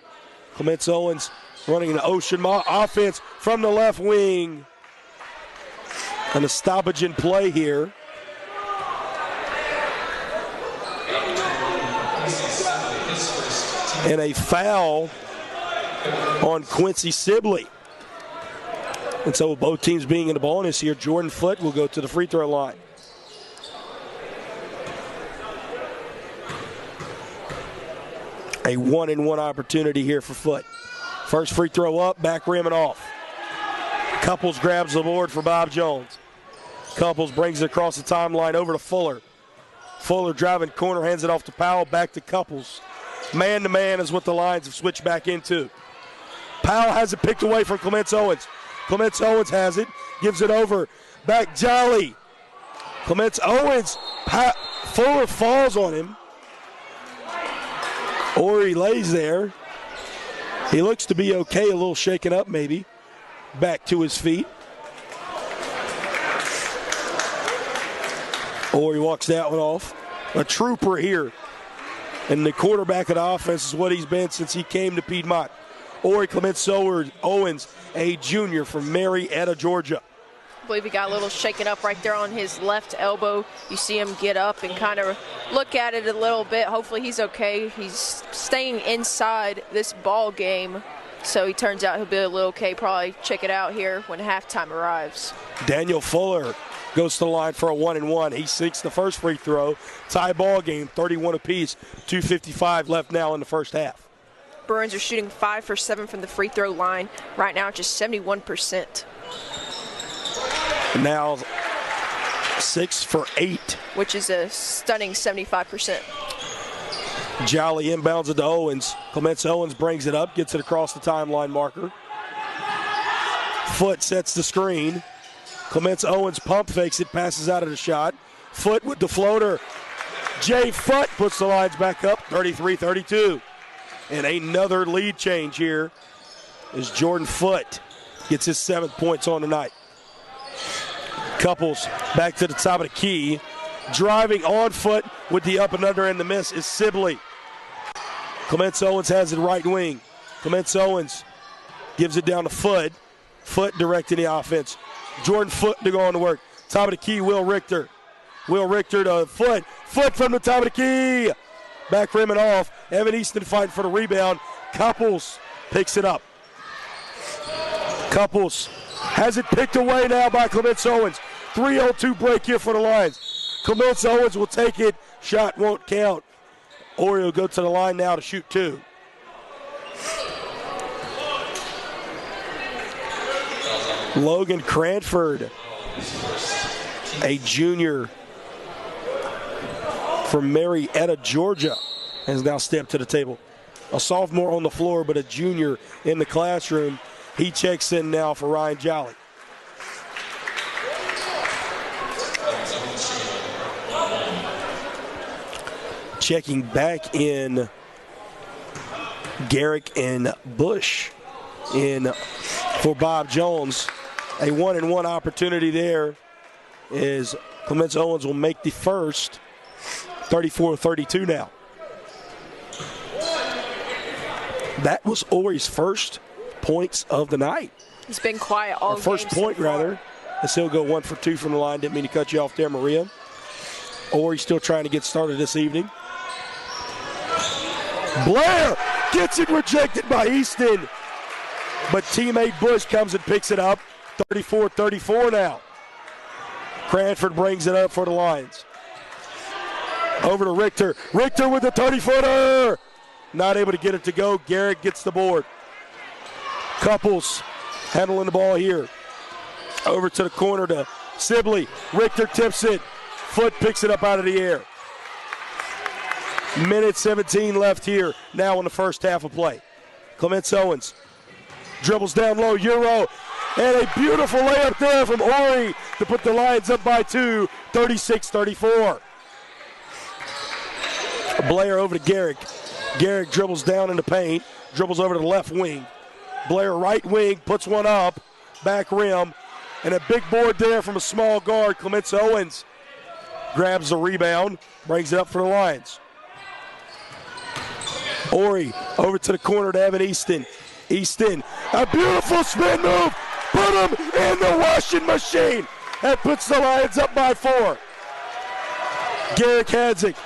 Clements Owens running an Ocean offense from the left wing. And a stoppage in play here. And a foul on Quincy Sibley. And so both teams being in the bonus here, Jordan Foote will go to the free throw line. A 1-and-1 opportunity here for Foote. First free throw up, back rim and off. Couples grabs the board for Bob Jones. Couples brings it across the timeline over to Fuller. Fuller driving corner, hands it off to Powell, back to Couples. Man-to-man is what the Lions have switched back into. Powell has it picked away from Clements Owens. Clements Owens has it, gives it over. Back Jolly. Clements Owens, Fuller falls on him. Or he lays there. He looks to be okay, a little shaken up maybe. Back to his feet. Or he walks that one off. A trooper here. And the quarterback of the offense is what he's been since he came to Piedmont. Ori Clements Owens, a junior from Marietta, Georgia. I believe he got a little shaken up right there on his left elbow. You see him get up and kind of look at it a little bit. Hopefully he's okay. He's staying inside this ball game, so he turns out he'll be a little okay. Probably check it out here when halftime arrives. Daniel Fuller goes to the line for a 1-and-1. He sinks the first free throw. Tie ball game, 31 apiece. 2:55 left now in the first half. Bruins are shooting 5 for 7 from the free throw line. Right now, just 71%. Now 6 for 8. Which is a stunning 75%. Jolly inbounds it to Owens. Clements Owens brings it up, gets it across the timeline marker. Foote sets the screen. Clements Owens pump fakes it, passes out of the shot. Foote with the floater. Jay Foote puts the Lions back up 33-32. And another lead change here as Jordan Foote gets his 7th points on tonight. Couples back to the top of the key. Driving on Foote with the up and under and the miss is Sibley. Clements Owens has it right wing. Clements Owens gives it down to Foote. Foote directing the offense. Jordan Foote to go on to work. Top of the key, Will Richter. Will Richter to Foote. Foote from the top of the key. Back rim and off. Evan Easton fighting for the rebound. Couples picks it up. Couples has it picked away now by Clements Owens. 3:02 break here for the Lions. Clements Owens will take it. Shot won't count. Ori will go to the line now to shoot 2. Logan Cranford, a junior from Marietta, Georgia, has now stepped to the table. A sophomore on the floor, but a junior in the classroom. He checks in now for Ryan Jolly. Checking back in, Garrick and Bush in for Bob Jones. A 1-and-1 opportunity there is Clements Owens will make the first. 34-32 now. That was Ori's first points of the night. He's been quiet all game. First point, rather. As he'll go 1 for 2 from the line. Didn't mean to cut you off there, Maria. Ori still trying to get started this evening. Blair gets it rejected by Easton. But teammate Bush comes and picks it up. 34-34 now. Cranford brings it up for the Lions. Over to Richter. Richter with the 30-footer. Not able to get it to go. Garrett gets the board. Couples handling the ball here. Over to the corner to Sibley. Richter tips it. Foote picks it up out of the air. Minute 17 left here now in the first half of play. Clements Owens dribbles down low, Euro, and a beautiful layup there from Ori to put the Lions up by 2, 36-34. Blair over to Garrick. Garrick dribbles down in the paint, dribbles over to the left wing. Blair right wing, puts one up, back rim, and a big board there from a small guard. Clements Owens grabs the rebound, brings it up for the Lions. Ori over to the corner to Evan Easton. Easton, a beautiful spin move, put him in the washing machine. That puts the Lions up by 4. Garrick Hadzik.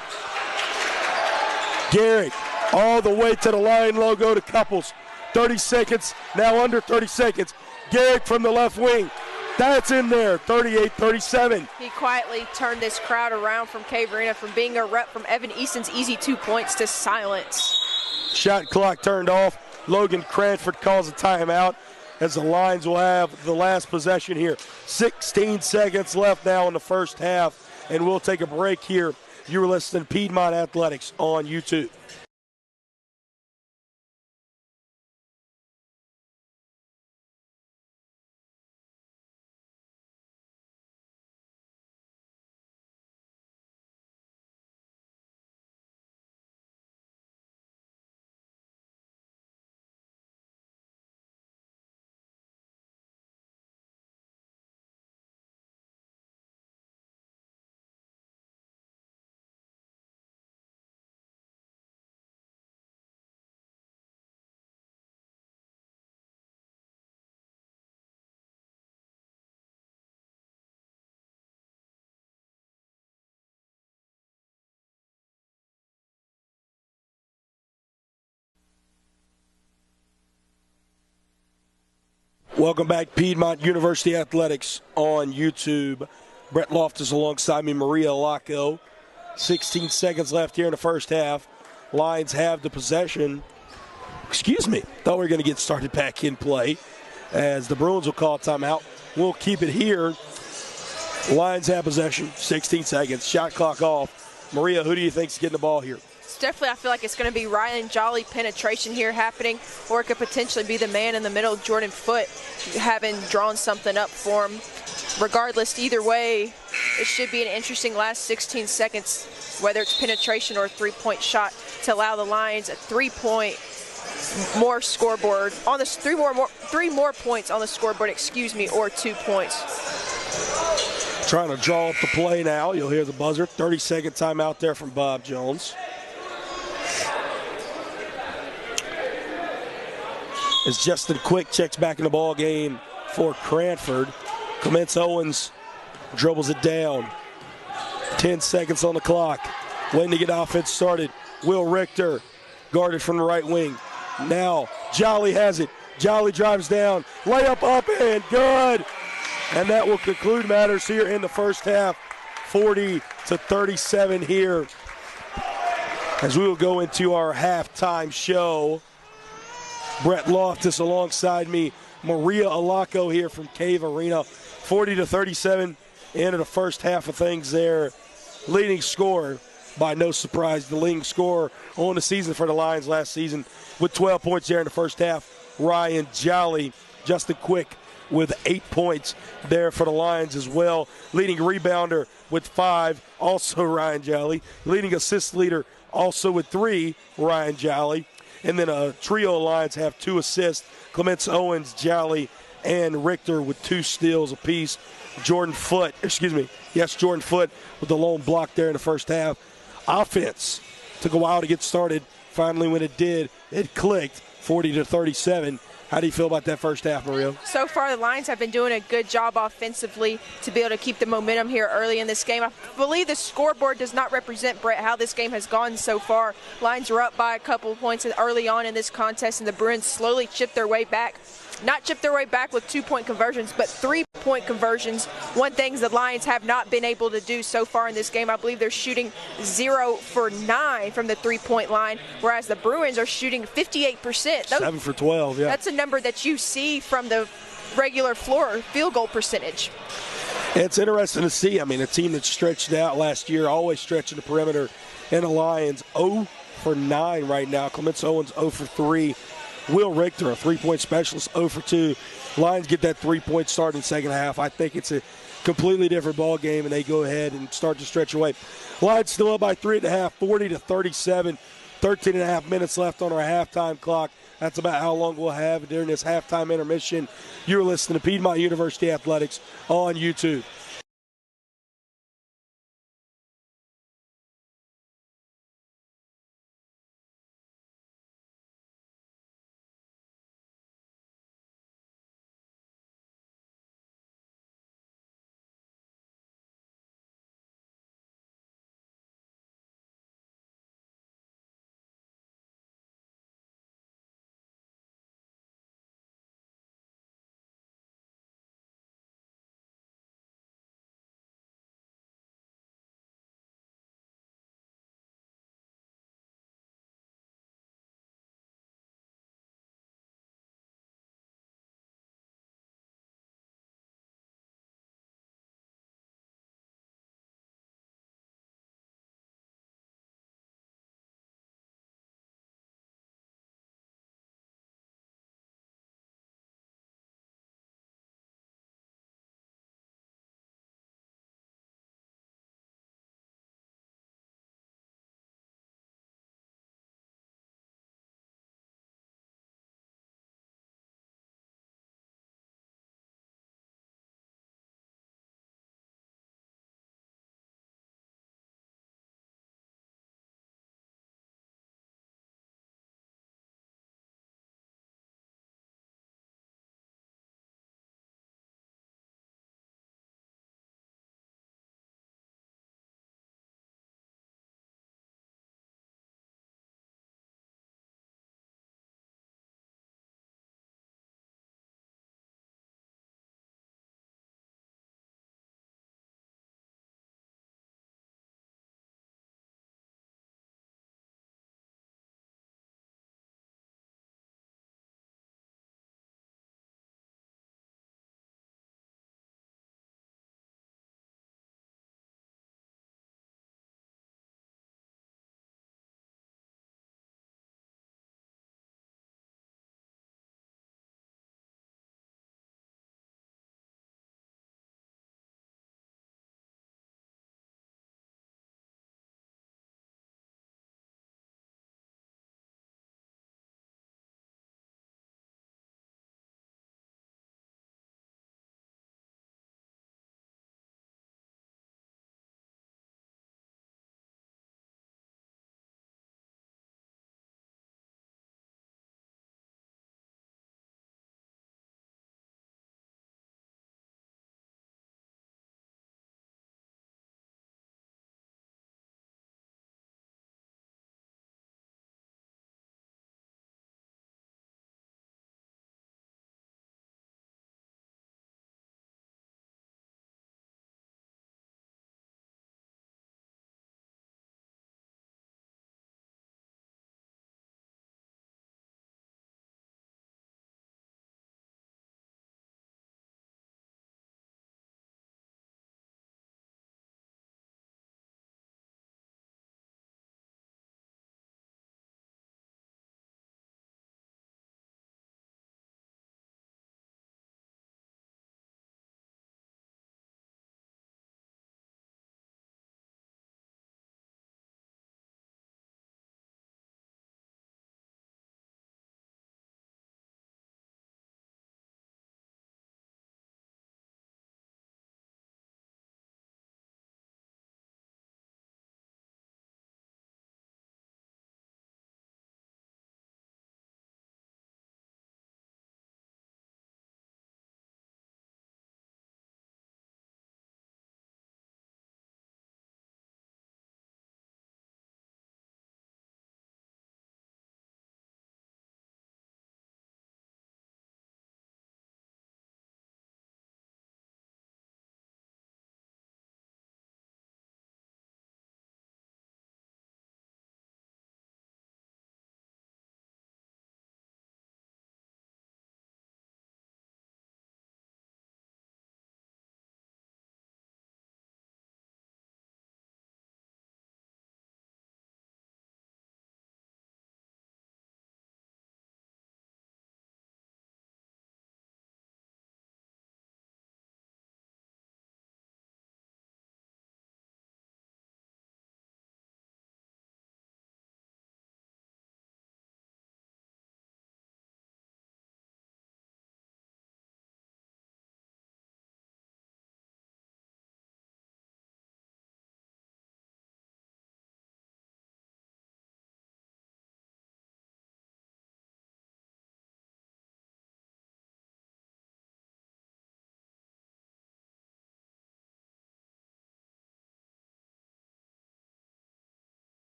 Garrick all the way to the Lion logo to Couples. 30 seconds, now under 30 seconds. Garrick from the left wing. That's in there, 38-37. He quietly turned this crowd around from Cave Arena from being a rep from Evan Easton's easy 2 points to silence. Shot clock turned off. Logan Cranford calls a timeout as the Lions will have the last possession here. 16 seconds left now in the first half, and we'll take a break here. You were listening to Piedmont Athletics on YouTube. Welcome back, Piedmont University Athletics on YouTube. Brett Loftus alongside me, Maria Laco. 16 seconds left here in the first half. Lions have the possession. Excuse me. Thought we were going to get started back in play as the Bruins will call a timeout. We'll keep it here. Lions have possession. 16 seconds. Shot clock off. Maria, who do you think is getting the ball here? Definitely, I feel like it's going to be Ryan Jolly penetration here happening, or it could potentially be the man in the middle, Jordan Foote, having drawn something up for him. Regardless, either way, it should be an interesting last 16 seconds whether it's penetration or a three-point shot, to allow the Lions a 3-point more scoreboard on the three more points on the scoreboard, or 2 points. Trying to draw up the play now. You'll hear the buzzer. 30-second timeout there from Bob Jones. As Justin Quick checks back in the ball game for Cranford. Clements Owens dribbles it down. 10 seconds on the clock. Waiting to get offense started. Will Richter guarded from the right wing. Now Jolly has it. Jolly drives down. Layup up and good. And that will conclude matters here in the first half. 40-37 here. As we will go into our halftime show. Brett Loftus alongside me. Maria Alaco here from Cave Arena. 40-37 into the first half of things there. Leading scorer, by no surprise, the leading scorer on the season for the Lions last season with 12 points there in the first half. Ryan Jolly. Justin Quick with 8 points there for the Lions as well. Leading rebounder with 5, also Ryan Jolly. Leading assist leader also with 3, Ryan Jolly. And then a trio of Lions have 2 assists. Clements Owens, Jolly, and Richter with 2 steals apiece. Jordan Foote with the lone block there in the first half. Offense took a while to get started. Finally, when it did, it clicked. 40-37. How do you feel about that first half, Maria? So far, the Lions have been doing a good job offensively to be able to keep the momentum here early in this game. I believe the scoreboard does not represent, Brett, how this game has gone so far. Lions were up by a couple of points early on in this contest, and the Bruins slowly chipped their way back. Not chipped their way back with 2-point conversions, but 3-point conversions. One thing the Lions have not been able to do so far in this game. I believe they're shooting 0 for 9 from the 3-point line, whereas the Bruins are shooting 58%. 7 for 12, yeah. That's a number that you see from the regular floor field goal percentage. It's interesting to see. I mean, a team that stretched out last year, always stretching the perimeter, and the Lions 0 for 9 right now. Clements Owens 0 for 3. Will Richter, a 3-point specialist, 0 for 2. Lions get that 3-point start in the second half. I think it's a completely different ball game, and they go ahead and start to stretch away. Lions still up by 3.5, 40-37. 13.5 minutes left on our halftime clock. That's about how long we'll have during this halftime intermission. You're listening to Piedmont University Athletics on YouTube.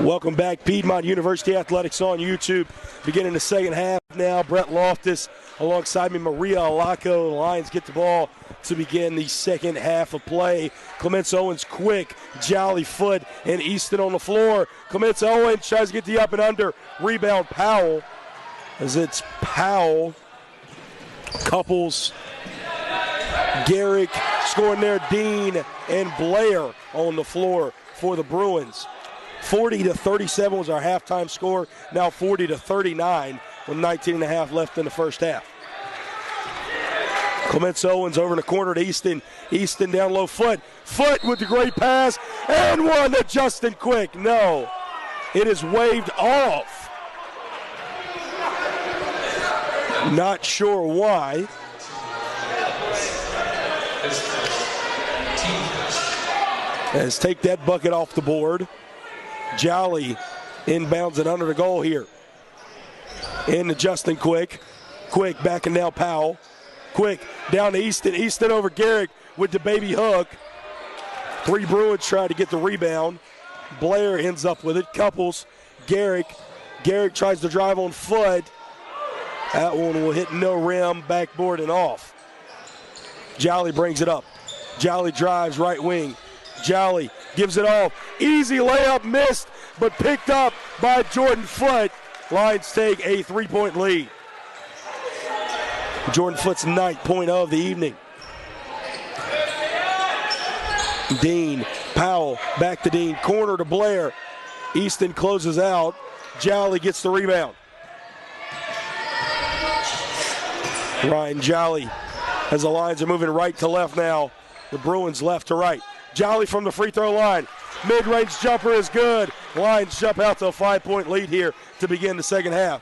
Welcome back. Piedmont University Athletics on YouTube. Beginning the second half now. Brett Loftus alongside me, Maria Alaco. The Lions get the ball to begin the second half of play. Clements Owens quick, Jolly foot, and Easton on the floor. Clements Owens tries to get the up and under. Rebound Powell, as it's Powell, Couples, Garrick scoring there, Dean and Blair on the floor for the Bruins. 40-37 was our halftime score. Now 40-39 with 19 and a half left in the first half. Clements Owens over in the corner to Easton. Easton down low, Foot with the great pass, and one to Justin Quick. No, it is waved off. Not sure why. Let's take that bucket off the board. Jolly inbounds it under the goal here. Into Justin Quick. Quick backing down Powell. Quick down to Easton. Easton over Garrick with the baby hook. Three Bruins trying to get the rebound. Blair ends up with it. Couples. Garrick tries to drive on Foot. That one will hit no rim. Backboard and off. Jolly brings it up. Jolly drives right wing. Jolly gives it off. Easy layup missed, but picked up by Jordan Foot. Lions take a 3-point lead. Jordan Foot's 9th point of the evening. Dean, Powell, back to Dean, corner to Blair. Easton closes out. Jolly gets the rebound. Ryan Jolly, as the Lions are moving right to left now. The Bruins left to right. Jolly from the free throw line. Mid-range jumper is good. Lions jump out to a 5-point lead here to begin the second half.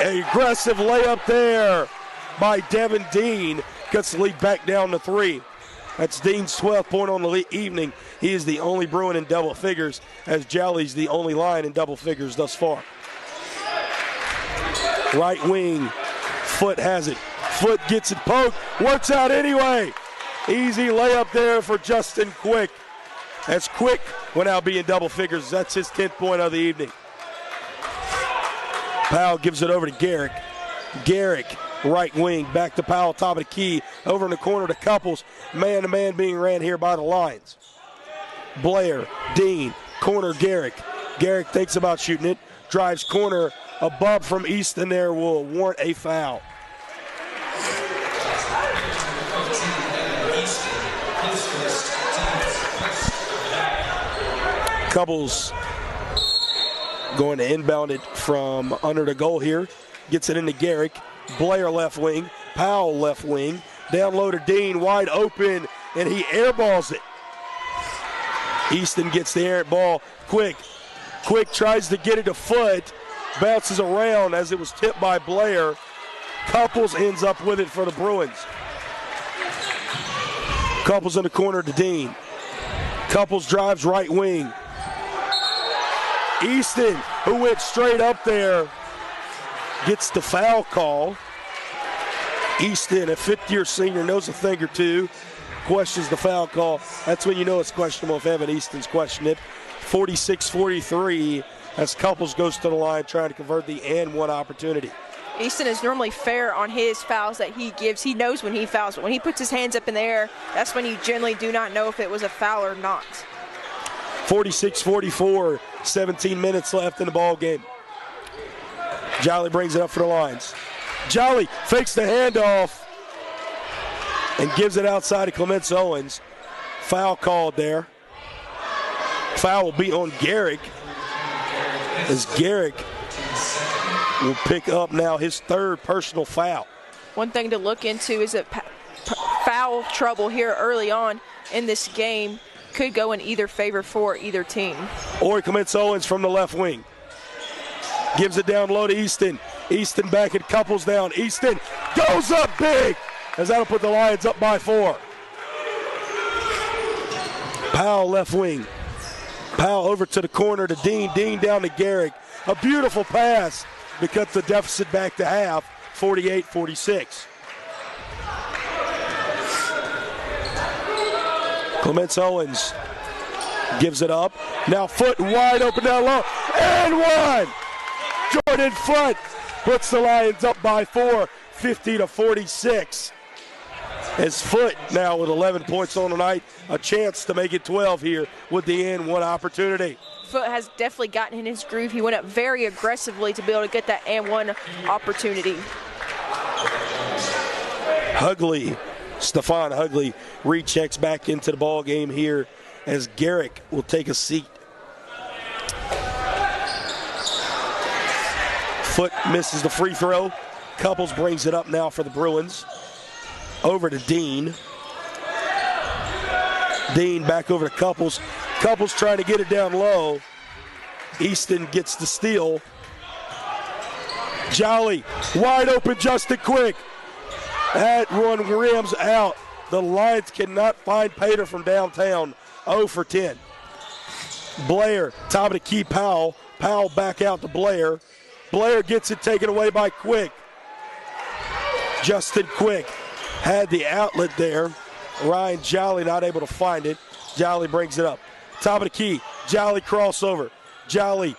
Aggressive layup there by Devin Dean. Cuts the lead back down to 3. That's Dean's 12th point on the evening. He is the only Bruin in double figures, as Jolly's the only Lion in double figures thus far. Right wing, Foot has it. Foot gets it poked, works out anyway. Easy layup there for Justin Quick. As Quick will now be in double figures. That's his 10th point of the evening. Powell gives it over to Garrick. Garrick, right wing, back to Powell, top of the key. Over in the corner to Couples. Man-to-man being ran here by the Lions. Blair, Dean, corner Garrick. Garrick thinks about shooting it. Drives corner. A bump from Easton there will warrant a foul. Couples going to inbound it from under the goal here. Gets it into Garrick. Blair left wing. Powell left wing. Down low to Dean, wide open, and he airballs it. Easton gets the errant ball. Quick tries to get it to Foot. Bounces around as it was tipped by Blair. Couples ends up with it for the Bruins. Couples in the corner to Dean. Couples drives right wing. Easton, who went straight up there, gets the foul call. Easton, a fifth-year senior, knows a thing or two, questions the foul call. That's when you know it's questionable if Evan Easton's questioned it. 46-43 as Couples goes to the line trying to convert the and one opportunity. Easton is normally fair on his fouls that he gives. He knows when he fouls, but when he puts his hands up in the air, that's when you generally do not know if it was a foul or not. 46-44, 17 minutes left in the ball game. Jolly brings it up for the Lions. Jolly fakes the handoff and gives it outside of Clements Owens. Foul called there. Foul will be on Garrick, as Garrick will pick up now his 3rd personal foul. One thing to look into is that foul trouble here early on in this game could go in either favor for either team. Or Clements Owens from the left wing. Gives it down low to Easton. Easton back at Couples down. Easton goes up big, as that'll put the Lions up by 4. Powell left wing. Powell over to the corner to Dean. Dean down to Garrick. A beautiful pass to cut the deficit back to half, 48-46. Clements Owens Gives it up. Now Foot wide open down low. And one! Jordan Foot puts the Lions up by 4, 50-46. As Foot now with 11 points on the night, a chance to make it 12 here with the and one opportunity. Foot has definitely gotten in his groove. He went up very aggressively to be able to get that and one opportunity. Hugley, Stephon Hugley rechecks back into the ball game here as Garrick will take a seat. Foot misses the free throw. Couples brings it up now for the Bruins. Over to Dean. Dean back over to Couples. Couples trying to get it down low. Easton gets the steal. Jolly, wide open, Justin Quick. That one rims out. The Lions cannot find Pater from downtown. 0 for 10. Blair, top of the key, Powell. Powell back out to Blair. Blair gets it taken away by Quick. Justin Quick had the outlet there. Ryan Jolly not able to find it. Jolly brings it up. Top of the key, Jolly crossover. Jolly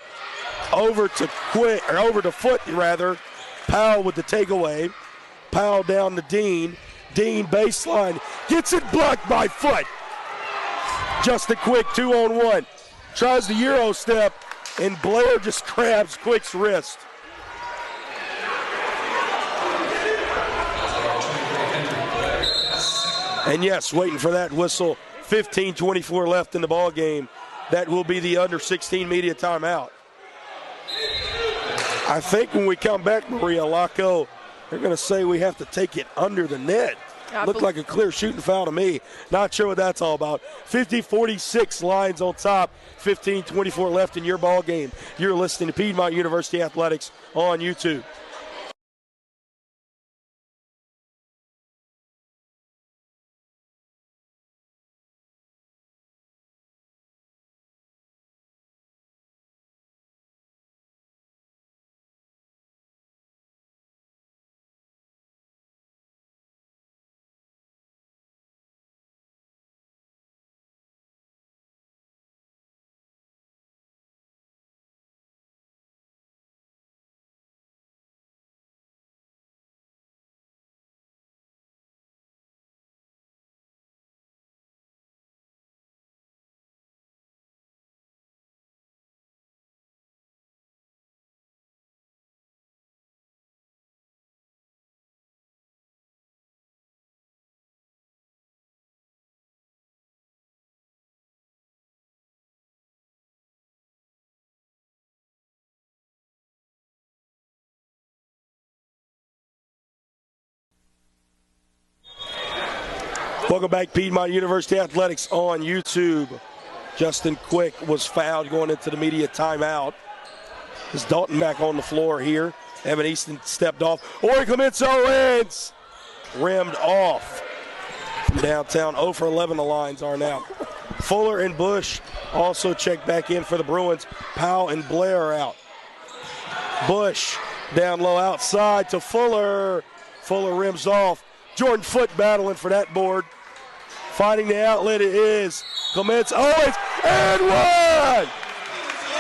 over to Quick, or over to Foot rather. Powell with the takeaway. Powell down to Dean. Dean baseline, gets it blocked by Foot. Justin Quick 2-on-1. Tries the Euro step, and Blair just grabs Quick's wrist. And yes, waiting for that whistle. 15:24 left in the ball game. That will be the under 16 media timeout. I think when we come back, Maria Laco, they're going to say we have to take it under the net. Looked like a clear shooting foul to me. Not sure what that's all about. 50-46, Lions on top. 15:24 left in your ball game. You're listening to Piedmont University Athletics on YouTube. Welcome back, Piedmont University Athletics on YouTube. Justin Quick was fouled going into the media timeout. Is Dalton back on the floor here? Evan Easton stepped off. Ori Clements Owens rimmed off from downtown. 0 for 11 the Lions are now. Fuller and Bush also checked back in for the Bruins. Powell and Blair are out. Bush down low outside to Fuller. Fuller rims off. Jordan Foot battling for that board. Finding the outlet it is Clements Owens, and one!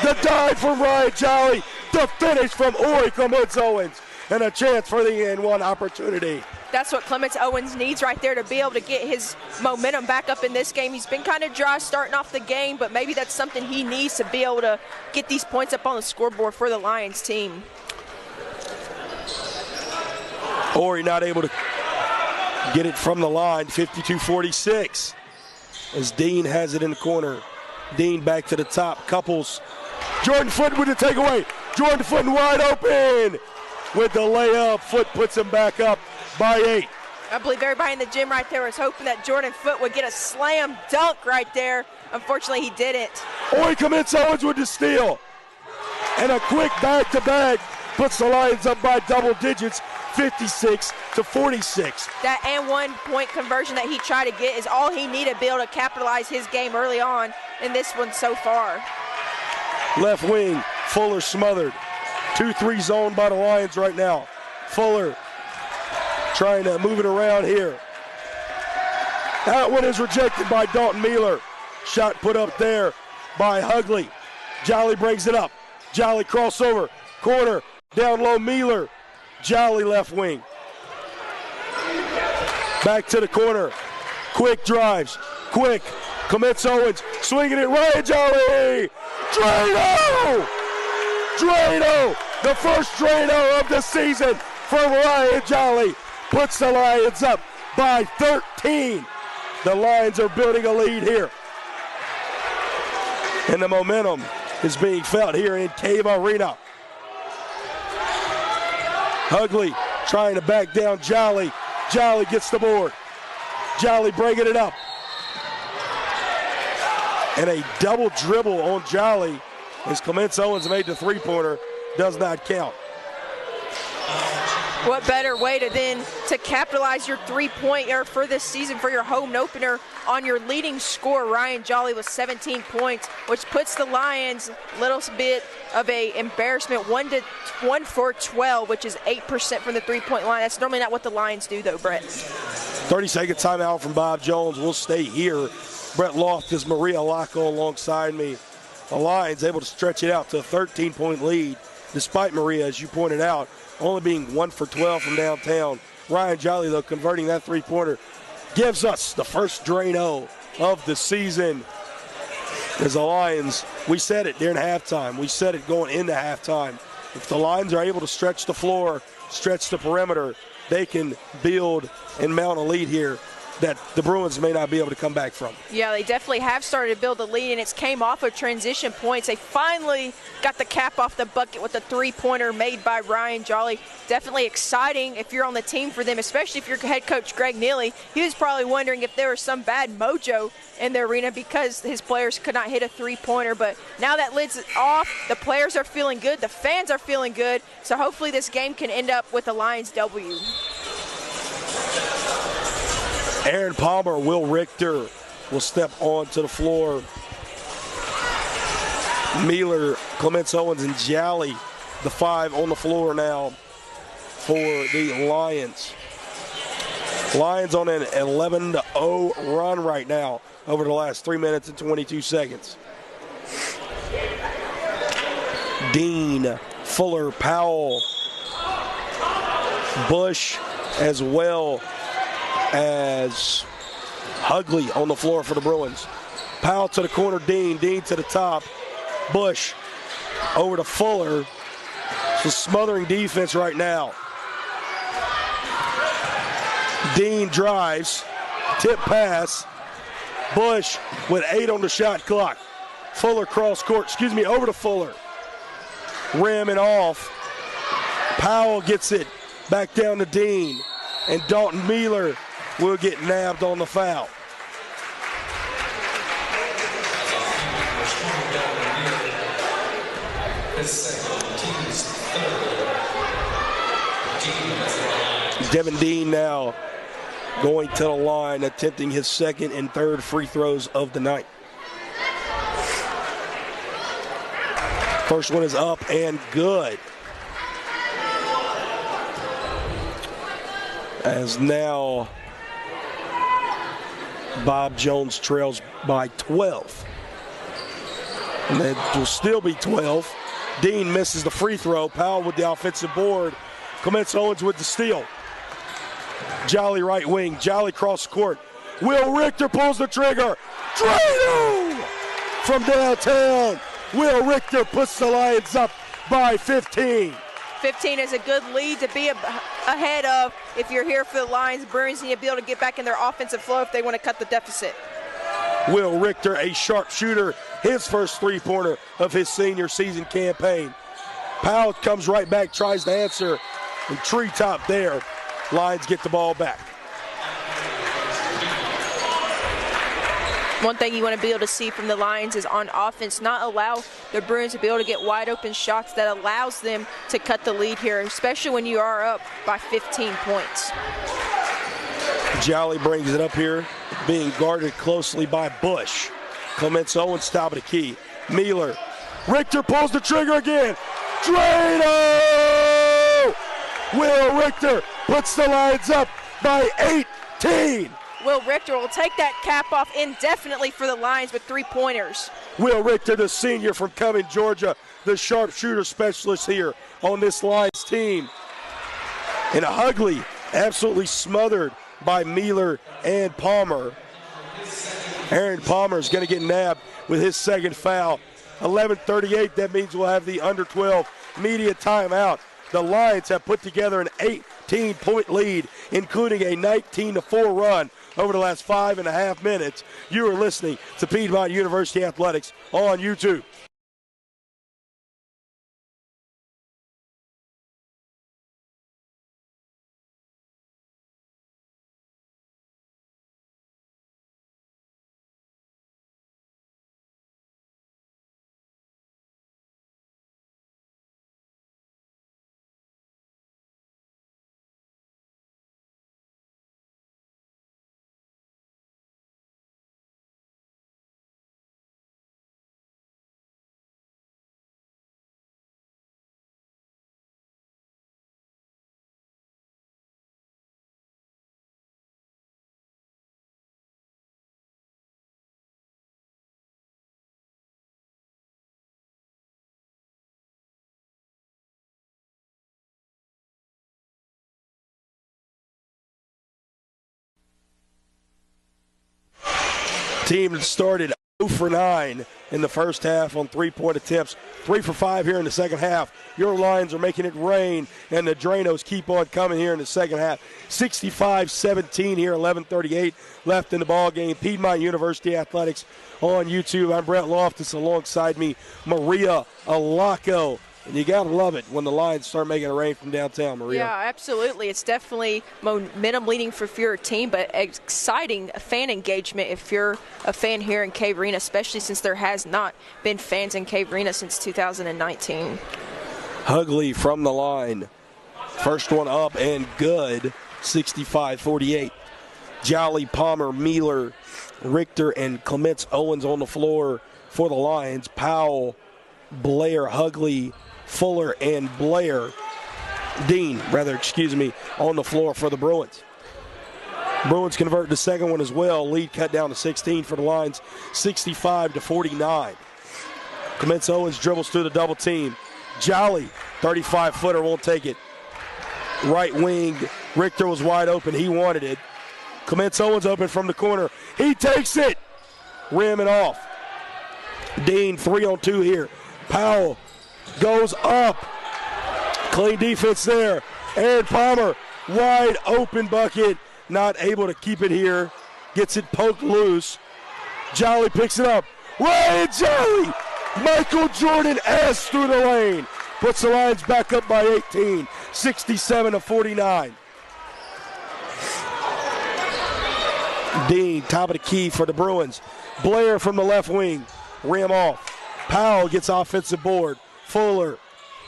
The dive from Ryan Jolly, the finish from Ori Clements Owens, and a chance for the and one opportunity. That's what Clements Owens needs right there to be able to get his momentum back up in this game. He's been kind of dry starting off the game, but maybe that's something he needs to be able to get these points up on the scoreboard for the Lions team. Ori not able to get it from the line, 52-46. As Dean has it in the corner. Dean back to the top, Couples. Jordan Foot with the takeaway. Jordan Foot wide open with the layup. Foot puts him back up by 8. I believe everybody in the gym right there was hoping that Jordan Foot would get a slam dunk right there. Unfortunately, he didn't. Ori Clements Owens with the steal. And a quick back-to-back puts the Lions up by double digits, 56-46. That and 1 point conversion that he tried to get is all he needed to be able to capitalize his game early on in this one so far. Left wing, Fuller smothered. 2-3 zone by the Lions right now. Fuller trying to move it around here. That one is rejected by Dalton Mueller. Shot put up there by Hugley. Jolly brings it up. Jolly crossover, corner, down low Mealer. Jolly left wing. Back to the corner. Quick drives. Quick. Commits Owens. Swinging it. Ryan Jolly. Drano! Drano! The first Drano of the season from Ryan Jolly. Puts the Lions up by 13. The Lions are building a lead here. And the momentum is being felt here in Cave Arena. Hugley trying to back down Jolly. Jolly gets the board. Jolly bringing it up. And a double dribble on Jolly as Clements Owens made the three-pointer. Does not count. What better way to capitalize your three-pointer for this season for your home opener on your leading scorer, Ryan Jolly, with 17 points, which puts the Lions a little bit of a embarrassment, 1 for 12, which is 8% from the three-point line. That's normally not what the Lions do, though, Brett. 30-second timeout from Bob Jones. We'll stay here. Brett Loftus, Maria Locko alongside me. The Lions able to stretch it out to a 13-point lead, despite Maria, as you pointed out, only being 1 for 12 from downtown. Ryan Jolly, though, converting that three-pointer, gives us the first Drano of the season. As the Lions, we said it during halftime. We said it going into halftime. If the Lions are able to stretch the floor, stretch the perimeter, they can build and mount a lead here that the Bruins may not be able to come back from. Yeah, they definitely have started to build a lead, and it's came off of transition points. They finally got the cap off the bucket with a three-pointer made by Ryan Jolly. Definitely exciting if you're on the team for them, especially if you're head coach Greg Neely. He was probably wondering if there was some bad mojo in the arena because his players could not hit a three-pointer. But now that lid's off, the players are feeling good, the fans are feeling good, so hopefully this game can end up with a Lions W. Aaron Palmer, Will Richter will step onto the floor. Mealer, Clements Owens, and Jolly, the five on the floor now for the Lions. Lions on an 11-0 run right now over the last 3 minutes and 22 seconds. Dean, Fuller, Powell, Bush, as well as Hugley on the floor for the Bruins. Powell to the corner, Dean to the top, Bush over to Fuller. It's a smothering defense right now. Dean drives, tip pass, Bush with 8 on the shot clock. Fuller cross court, over to Fuller. Rim and off. Powell gets it back down to Dean, and Dalton Mealer will get nabbed on the foul. Devin Dean now going to the line, attempting his second and third free throws of the night. First one is up and good. As now Bob Jones trails by 12. And it will still be 12. Dean misses the free throw. Powell with the offensive board. Clements Owens with the steal. Jolly right wing. Jolly cross court. Will Richter pulls the trigger. Drano from downtown. Will Richter puts the Lions up by 15. 15 is a good lead to be ahead of if you're here for the Lions. Bruins need to be able to get back in their offensive flow if they want to cut the deficit. Will Richter, a sharp shooter, his first three-pointer of his senior season campaign. Powell comes right back, tries to answer, and treetop there. Lions get the ball back. One thing you want to be able to see from the Lions is on offense, not allow the Bruins to be able to get wide open shots that allows them to cut the lead here, especially when you are up by 15 points. Jolly brings it up here, being guarded closely by Bush. Clements Owens top of the key. Mealer. Richter pulls the trigger again. Drano! Will Richter puts the Lions up by 18. Will Richter will take that cap off indefinitely for the Lions with 3 pointers. Will Richter, the senior from Cumming, Georgia, the sharpshooter specialist here on this Lions team. And Hugley absolutely smothered by Mealer and Palmer. Aaron Palmer is going to get nabbed with his second foul. 11:38, that means we'll have the under 12 media timeout. The Lions have put together an 18-point lead, including a 19-4 run over the last 5.5 minutes. You are listening to Piedmont University Athletics on YouTube. Team started 0 for 9 in the first half on three-point attempts. 3 for 5 here in the second half. Your Lions are making it rain, and the Dranos keep on coming here in the second half. 65-17 here, 11:38 left in the ball game. Piedmont University Athletics on YouTube. I'm Brett Loftus. Alongside me, Maria Alaco. And you got to love it when the Lions start making it rain from downtown, Maria. Yeah, absolutely. It's definitely momentum leading for your team, but exciting fan engagement if you're a fan here in Cave Arena, especially since there has not been fans in Cave Arena since 2019. Hugley from the line. First one up and good, 65-48. Jolly, Palmer, Mealer, Richter, and Clements Owens on the floor for the Lions. Powell, Blair, Hugley, Fuller, and Dean, on the floor for the Bruins. Bruins convert the second one as well. Lead cut down to 16 for the Lions, 65-49. Clements Owens dribbles through the double team. Jolly, 35-footer, won't take it. Right wing, Richter was wide open. He wanted it. Clements Owens open from the corner. He takes it. Rim it off. Dean, 3-on-2 here. Powell goes up. Clean defense there. Aaron Palmer, wide open bucket. Not able to keep it here. Gets it poked loose. Jolly picks it up. Ryan Jolly! Michael Jordan S through the lane. Puts the Lions back up by 18. 67-49. Dean, top of the key for the Bruins. Blair from the left wing. Rim off. Powell gets offensive board. Fuller,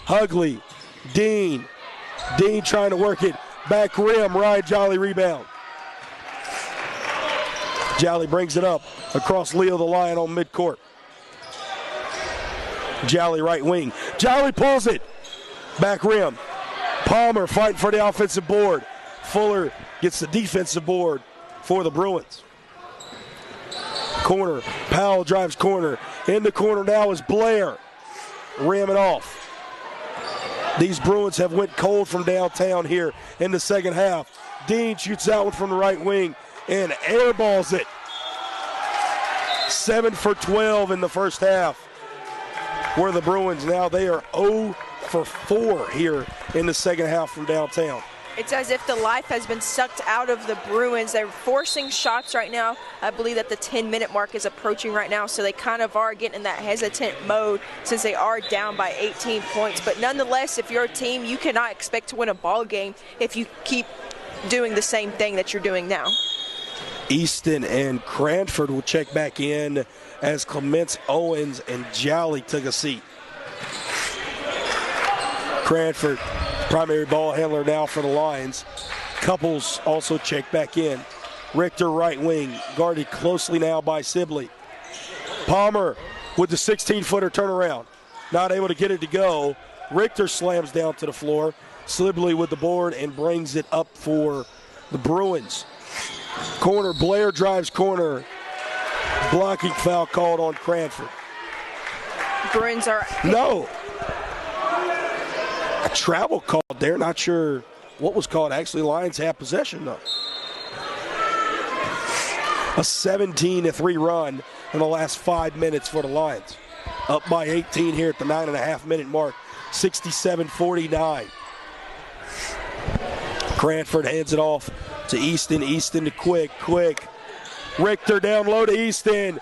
Hugley, Dean. Dean trying to work it. Back rim, Ryan Jolly rebound. Jolly brings it up across Leo the Lion on midcourt. Jolly right wing. Jolly pulls it. Back rim. Palmer fighting for the offensive board. Fuller gets the defensive board for the Bruins. Corner. Powell drives corner. In the corner now is Blair. Ram it off. These Bruins have went cold from downtown here in the second half. Dean shoots out one from the right wing and airballs it. 7 for 12 in the first half. Where the Bruins now, they are 0 for 4 here in the second half from downtown. It's as if the life has been sucked out of the Bruins. They're forcing shots right now. I believe that the 10-minute mark is approaching right now, so they kind of are getting in that hesitant mode since they are down by 18 points. But nonetheless, if you're a team, you cannot expect to win a ball game if you keep doing the same thing that you're doing now. Easton and Cranford will check back in as Clements Owens and Jolly took a seat. Cranford, primary ball handler now for the Lions. Couples also check back in. Richter right wing, guarded closely now by Sibley. Palmer with the 16-footer turnaround. Not able to get it to go. Richter slams down to the floor. Sibley with the board and brings it up for the Bruins. Corner, Blair drives corner. Blocking foul called on Cranford. Bruins are. No. A travel called there. Not sure what was called. Actually, Lions have possession, though. A 17-3 run in the last 5 minutes for the Lions. Up by 18 here at the 9.5-minute mark. 67-49. Cranford hands it off to Easton. Easton to Quick. Quick. Richter down low to Easton.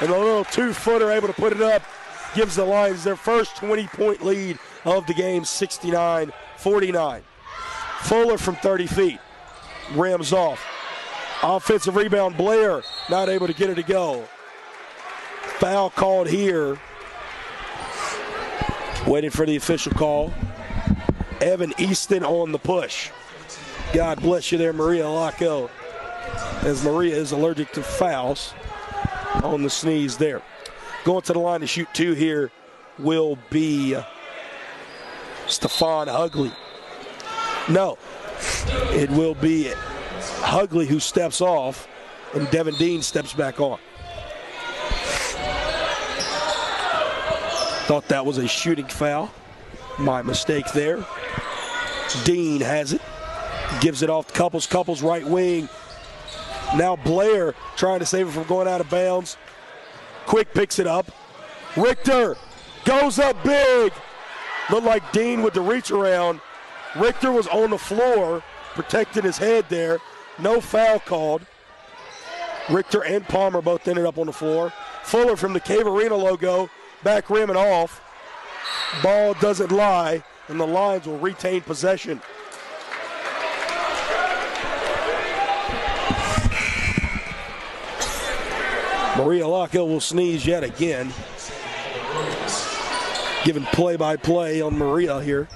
And a little two-footer able to put it up. Gives the Lions their first 20-point lead of the game, 69-49. Fuller from 30 feet. Rims off. Offensive rebound, Blair not able to get it to go. Foul called here. Waiting for the official call. Evan Easton on the push. God bless you there, Maria Laco, as Maria is allergic to fouls on the sneeze there. Going to the line to shoot two here will be Stephon Hugley. No, it will be Hugley who steps off, and Devin Dean steps back on. Thought that was a shooting foul. My mistake there. Dean has it. Gives it off to Couples. Couples right wing. Now Blair trying to save it from going out of bounds. Quick picks it up. Richter goes up big. Looked like Dean with the reach around. Richter was on the floor, protecting his head there. No foul called. Richter and Palmer both ended up on the floor. Fuller from the Cave Arena logo, back rim and off. Ball doesn't lie, and the Lions will retain possession. Maria Laco will sneeze yet again. Giving play-by-play on Maria here.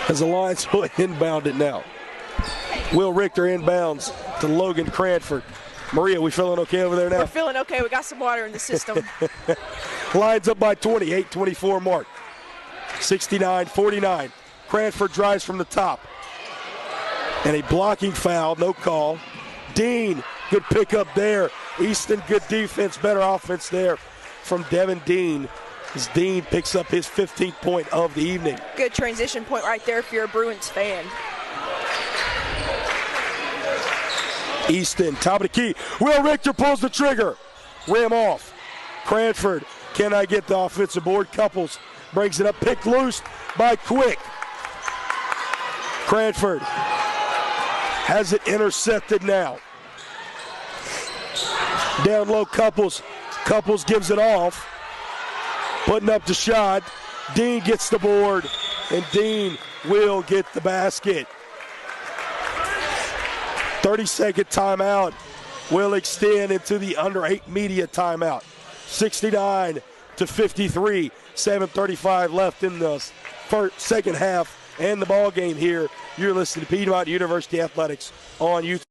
As the Lions will inbound it now. Will Richter inbounds to Logan Cranford. Maria, we feeling okay over there now? We're feeling okay. We got some water in the system. Lions up by 20, 8:24 mark. 69-49. Cranford drives from the top. And a blocking foul, no call. Dean, good pickup there. Easton, good defense, better offense there from Devin Dean. As Dean picks up his 15th point of the evening. Good transition point right there if you're a Bruins fan. Easton, top of the key. Will Richter pulls the trigger. Rim off. Cranford, can I get the offensive board? Couples brings it up, picked loose by Quick. Cranford has it intercepted now. Down low, Couples. Couples gives it off. Putting up the shot. Dean gets the board, and Dean will get the basket. 30-second timeout will extend into the under 8 media timeout. 69-53, 7:35 left in the second half and the ball game here. You're listening to Piedmont University Athletics on YouTube.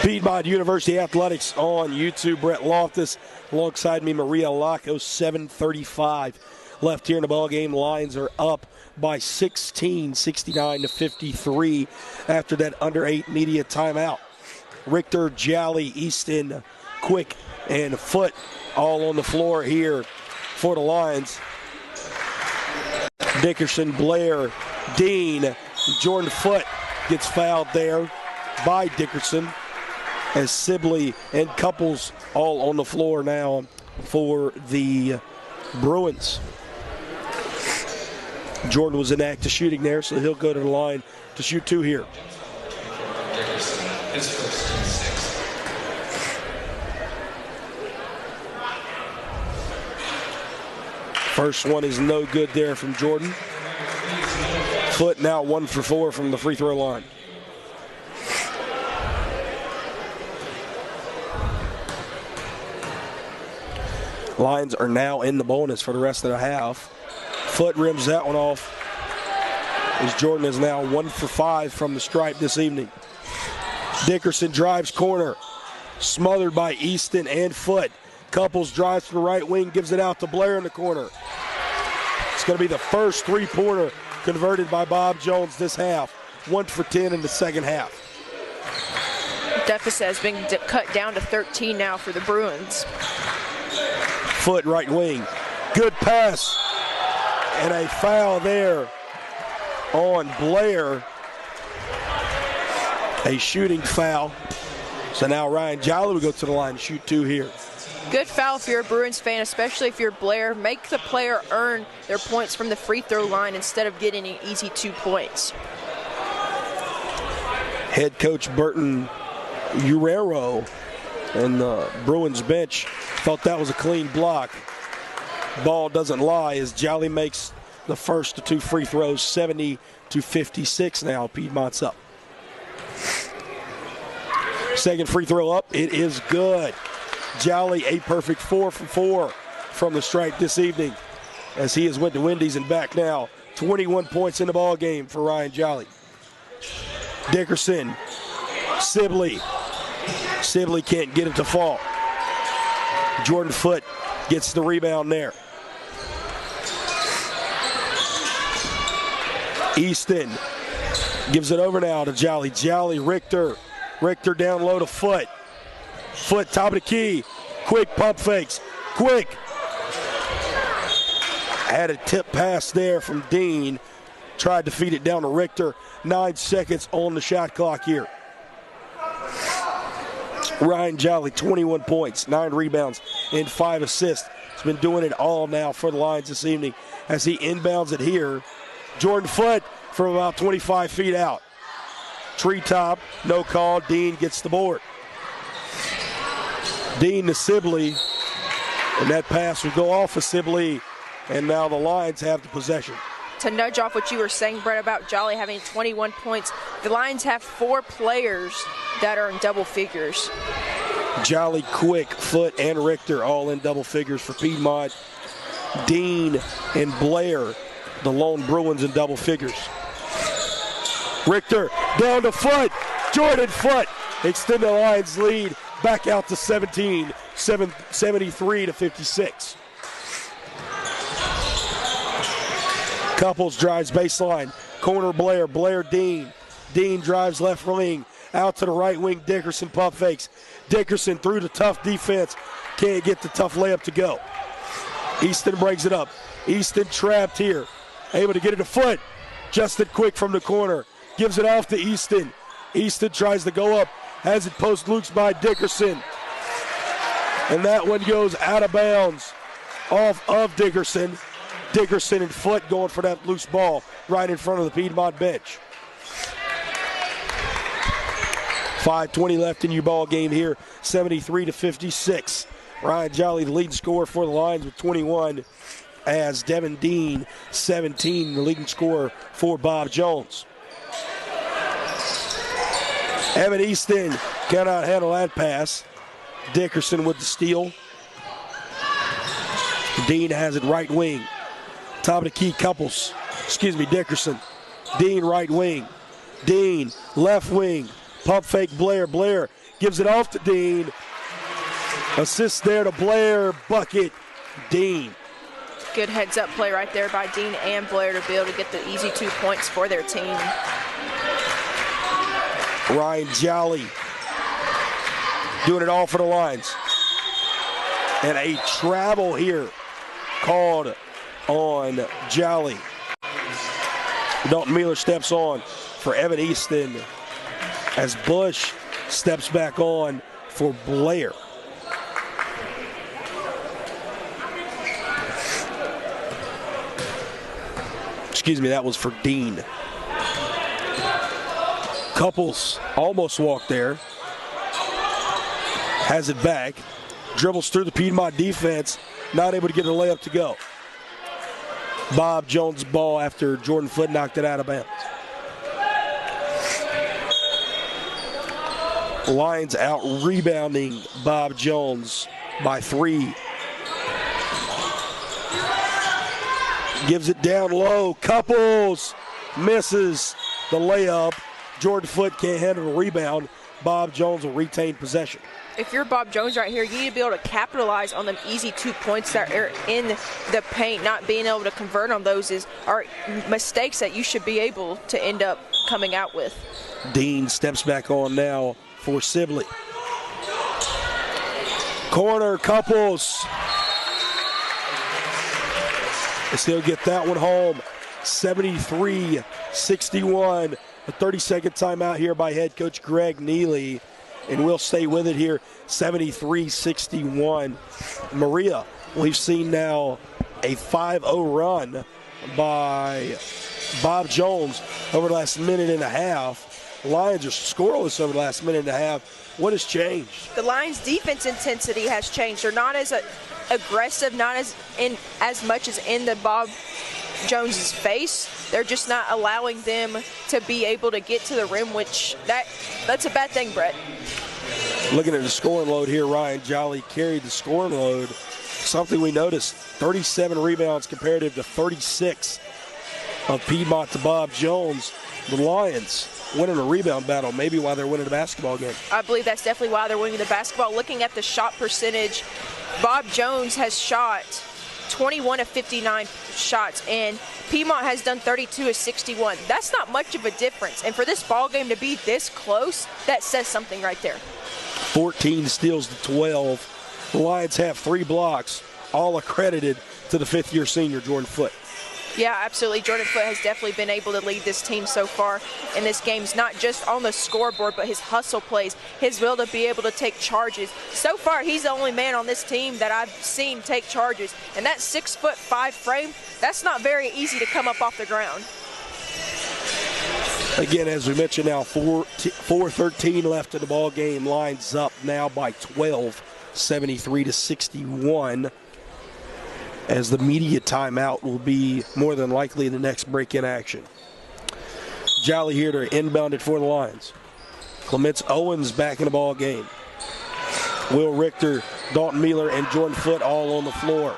Piedmont University Athletics on YouTube. Brett Loftus alongside me, Maria Laco. 7:35 left here in the ball game. Lions are up by 16, 69-53 after that under 8 media timeout. Richter, Jolly, Easton, Quick, and Foot all on the floor here for the Lions. Dickerson, Blair, Dean, Jordan Foote gets fouled there by Dickerson, as Sibley and Couples all on the floor now for the Bruins. Jordan was in active shooting there, so he'll go to the line to shoot 2 here. First one is no good there from Jordan. Foote now 1 for 4 from the free throw line. Lions are now in the bonus for the rest of the half. Foote rims that one off, as Jordan is now 1 for 5 from the stripe this evening. Dickerson drives corner, smothered by Easton and Foote. Couples drives to the right wing, gives it out to Blair in the corner. It's going to be the first three-pointer converted by Bob Jones this half. 1 for 10 in the second half. Deficit has been cut down to 13 now for the Bruins. Foote right wing. Good pass. And a foul there on Blair. A shooting foul. So now Ryan Jolly will go to the line and shoot 2 here. Good foul if you're a Bruins fan, especially if you're Blair. Make the player earn their points from the free throw line instead of getting an easy 2 points. Head coach Burton Urero and the Bruins bench thought that was a clean block. Ball doesn't lie as Jolly makes the first of 2 free throws, 70-56 now. Piedmont's up. Second free throw up, it is good. Jolly a perfect 4 for 4 from the stripe this evening, as he has went to Wendy's and back now. 21 points in the ball game for Ryan Jolly. Dickerson, Sibley. Sibley can't get it to fall. Jordan Foote gets the rebound there. Easton gives it over now to Jolly. Jolly, Richter. Richter down low to Foote. Foote, top of the key. Quick pump fakes. Quick. Had a tip pass there from Dean. Tried to feed it down to Richter. 9 seconds on the shot clock here. Ryan Jolly, 21 points, 9 rebounds, and 5 assists. He's been doing it all now for the Lions this evening as he inbounds it here. Jordan Foote from about 25 feet out. Treetop, no call. Dean gets the board. Dean to Sibley, and that pass will go off of Sibley, and now the Lions have the possession. To nudge off what you were saying, Brett, about Jolly having 21 points, the Lions have 4 players that are in double figures. Jolly, Quick, Foote, and Richter all in double figures for Piedmont. Dean and Blair, the lone Bruins, in double figures. Richter down to Foote. Jordan Foote extend the Lions lead back out to 17, 73-56. Couples drives baseline. Corner Blair. Blair Dean. Dean drives left wing. Out to the right wing. Dickerson pump fakes. Dickerson through the tough defense. Can't get the tough layup to go. Easton brings it up. Easton trapped here. Able to get it to Foote. Justin Quick from the corner. Gives it off to Easton. Easton tries to go up. Has it post loops by Dickerson. And that one goes out of bounds off of Dickerson. Dickerson and Foote going for that loose ball right in front of the Piedmont bench. 5:20 left in your ball game here, 73-56. Ryan Jolly, the leading scorer for the Lions with 21, as Devin Dean, 17, the leading scorer for Bob Jones. Evan Easton cannot handle that pass. Dickerson with the steal. Dean has it right wing. Top of the key, Dickerson. Dean right wing. Dean left wing. Pump fake Blair. Blair gives it off to Dean. Assist there to Blair. Bucket. Dean. Good heads-up play right there by Dean and Blair to be able to get the easy 2 points for their team. Ryan Jolly doing it all for the Lions. And a travel here called on Jolly. Dalton Mueller steps on for Evan Easton as Bush steps back on for Blair. Excuse me, that was for Dean. Couples almost walked there. Has it back. Dribbles through the Piedmont defense. Not able to get a layup to go. Bob Jones' ball after Jordan Foote knocked it out of bounds. Lions out rebounding Bob Jones by 3. Gives it down low. Couples misses the layup. Jordan Foote can't handle the rebound. Bob Jones will retain possession. If you're Bob Jones right here, you need to be able to capitalize on them easy 2 points that are in the paint. Not being able to convert on those are mistakes that you should be able to end up coming out with. Dean steps back on now for Sibley. Corner, Couples. They still get that one home. 73-61. A 30-second timeout here by head coach Greg Neely. And we'll stay with it here. 73-61. Maria, we've seen now a 5-0 run by Bob Jones over the last minute and a half. Lions are scoreless over the last minute and a half. What has changed? The Lions' defense intensity has changed. They're not as aggressive, not as much as in the Bob Jones's face. They're just not allowing them to be able to get to the rim, which that's a bad thing, Brett. Looking at the scoring load here, Ryan Jolly carried the scoring load. Something we noticed, 37 rebounds comparative to 36 of Piedmont to Bob Jones. The Lions winning a rebound battle, maybe why they're winning the basketball game. I believe that's definitely why they're winning the basketball. Looking at the shot percentage, Bob Jones has shot 21 of 59 shots, and Piedmont has done 32 of 61. That's not much of a difference. And for this ball game to be this close, that says something right there. 14 steals to 12. The Lions have 3 blocks, all accredited to the fifth-year senior, Jordan Foote. Yeah, absolutely. Jordan Foote has definitely been able to lead this team so far in this game, not just on the scoreboard, but his hustle plays, his will to be able to take charges. So far, he's the only man on this team that I've seen take charges. And that 6'5" frame, that's not very easy to come up off the ground. Again, as we mentioned now, 4:13 left in the ball game. Lions up now by 12, 73-61. As the media timeout will be more than likely the next break in action. Jolly here to inbound it for the Lions. Clements Owens back in the ball game. Will Richter, Dalton Mueller, and Jordan Foote all on the floor.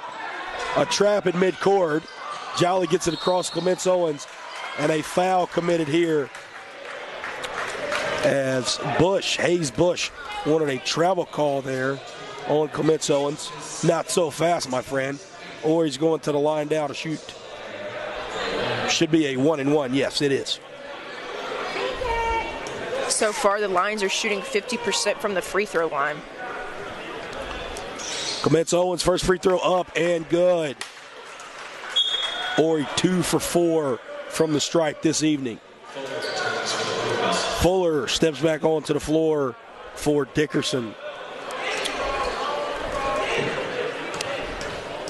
A trap in midcourt. Jolly gets it across Clements Owens, and a foul committed here as Hayes Bush wanted a travel call there on Clements Owens. Not so fast, my friend. Or he's going to the line down to shoot. Should be a 1-and-1. Yes, it is. So far, the Lions are shooting 50% from the free throw line. Clements Owens, first free throw up and good. Ori 2 for 4 from the stripe this evening. Fuller steps back onto the floor for Dickerson.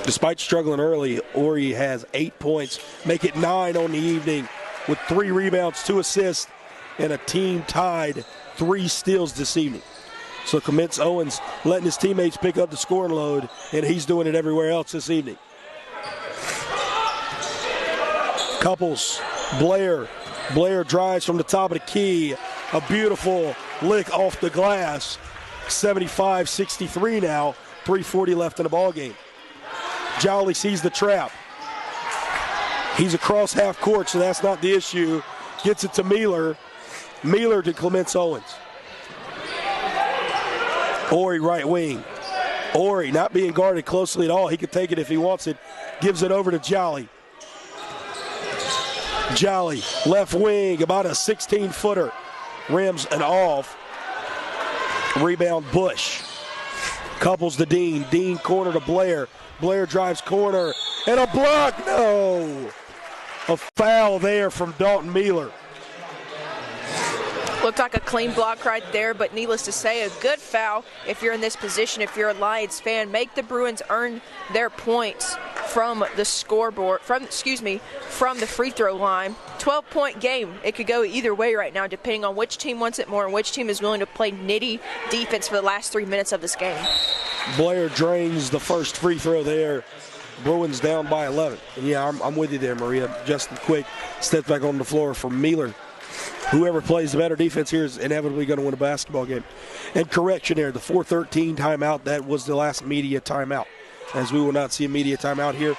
Despite struggling early, Ori has 8 points, make it 9 on the evening with 3 rebounds, 2 assists, and a team-tied 3 steals this evening. So Clements Owens letting his teammates pick up the scoring load, and he's doing it everywhere else this evening. Couples, Blair drives from the top of the key. A beautiful lick off the glass. 75-63 now, 3:40 left in the ball game. Jolly sees the trap. He's across half court, so that's not the issue. Gets it to Mueller. Mueller to Clements Owens. Ori right wing. Ori not being guarded closely at all. He could take it if he wants it. Gives it over to Jolly. Jolly, left wing, about a 16-footer. Rims and off. Rebound Bush. Couples to Dean. Dean corner to Blair. Blair drives corner. And a block. No. A foul there from Dalton Mealer. Looked like a clean block right there, but needless to say, a good foul if you're in this position, if you're a Lions fan. Make the Bruins earn their points from the scoreboard, from the free throw line. 12-point game. It could go either way right now, depending on which team wants it more and which team is willing to play nitty defense for the last 3 minutes of this game. Blair drains the first free throw there. Bruins down by 11. And yeah, I'm with you there, Maria. Justin Quick steps back on the floor for Mealer. Whoever plays the better defense here is inevitably going to win a basketball game. And correction there, the 4:13 timeout, that was the last media timeout, as we will not see a media timeout here.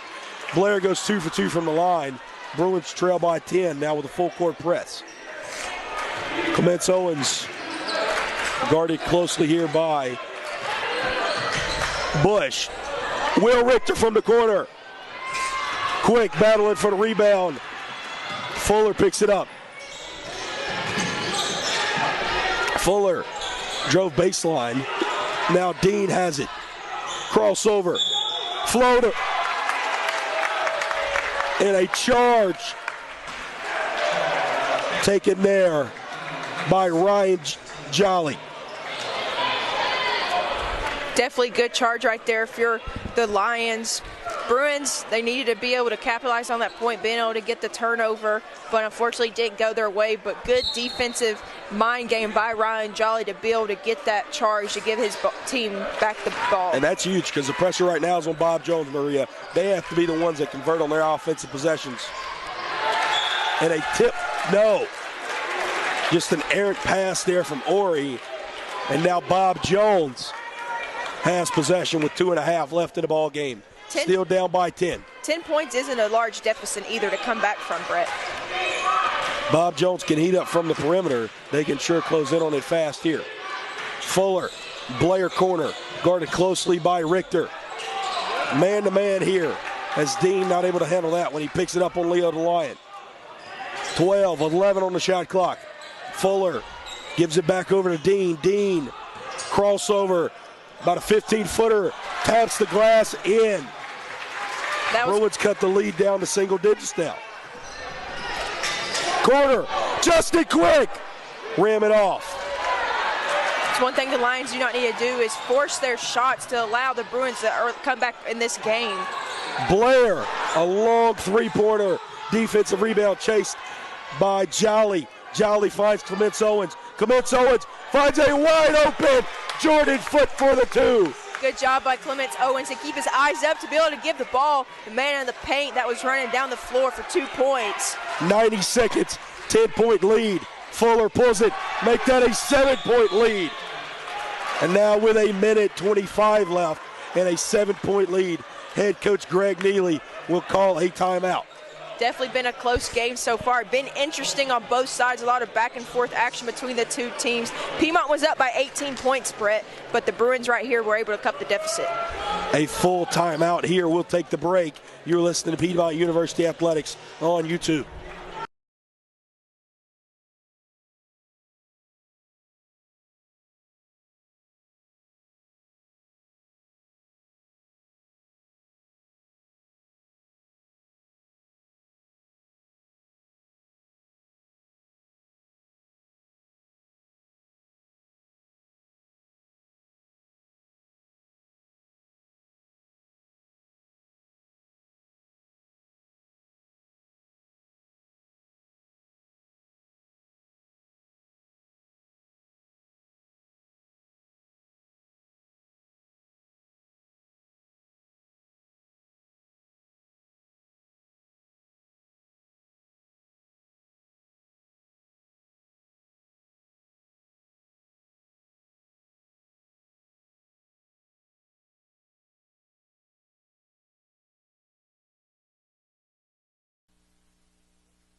Blair goes 2 for 2 from the line. Bruins trail by 10 now with a full court press. Clements Owens guarded closely here by Bush. Will Richter from the corner. Quick battling for the rebound. Fuller picks it up. Fuller drove baseline. Now Dean has it. Crossover. Floater. And a charge taken there by Ryan Jolly. Definitely good charge right there if you're the Lions. Bruins, they needed to be able to capitalize on that point, being able to get the turnover, but unfortunately didn't go their way. But good defensive mind game by Ryan Jolly to be able to get that charge to give his team back the ball. And that's huge because the pressure right now is on Bob Jones, Maria. They have to be the ones that convert on their offensive possessions. And a tip, no. Just an errant pass there from Ori. And now Bob Jones has possession with 2.5 left in the ball game. Still down by 10. 10 points isn't a large deficit either to come back from, Brett. Bob Jones can heat up from the perimeter. They can sure close in on it fast here. Fuller, Blair corner, guarded closely by Richter. Man-to-man here as Dean not able to handle that when he picks it up on Leo DeLion. 12-11 on the shot clock. Fuller gives it back over to Dean. Dean, crossover, about a 15-footer, taps the glass in. Bruins cut the lead down to single digits now. Corner, Justin Quick, ram it off. It's one thing the Lions do not need to do is force their shots to allow the Bruins to come back in this game. Blair, a long three-pointer, defensive rebound chased by Jolly. Jolly finds Clements Owens. Clements Owens finds a wide open Jordan Foot for the 2. Good job by Clements Owens to keep his eyes up to be able to give the ball the man in the paint that was running down the floor for 2 points. 90 seconds, 10-point lead. Fuller pulls it, make that a 7-point lead. And now with a minute 25 left and a 7-point lead, head coach Greg Neely will call a timeout. Definitely been a close game so far. Been interesting on both sides. A lot of back and forth action between the two teams. Piedmont was up by 18 points, Brett, but the Bruins right here were able to cut the deficit. A full timeout here. We'll take the break. You're listening to Piedmont University Athletics on YouTube.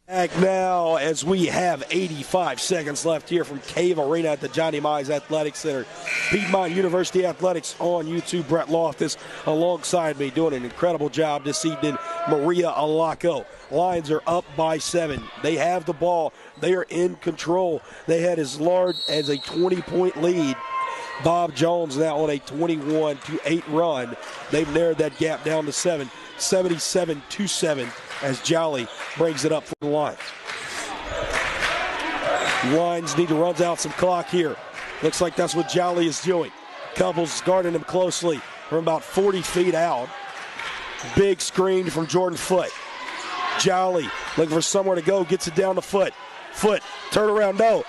Back now as we have 85 seconds left here from Cave Arena at the Johnny Mize Athletic Center. Piedmont University Athletics on YouTube. Brett Loftus alongside me doing an incredible job this evening. Maria Alaco. Lions are up by 7. They have the ball. They are in control. They had as large as a 20-point lead Bob Jones now on a 21-8 run. They've narrowed that gap down to 7, 77-7 as Jolly brings it up for the Lions. Lions need to run out some clock here. Looks like that's what Jolly is doing. Couples guarding him closely from about 40 feet out. Big screen from Jordan Foote. Jolly looking for somewhere to go, gets it down to Foote. Foote, turn around, no.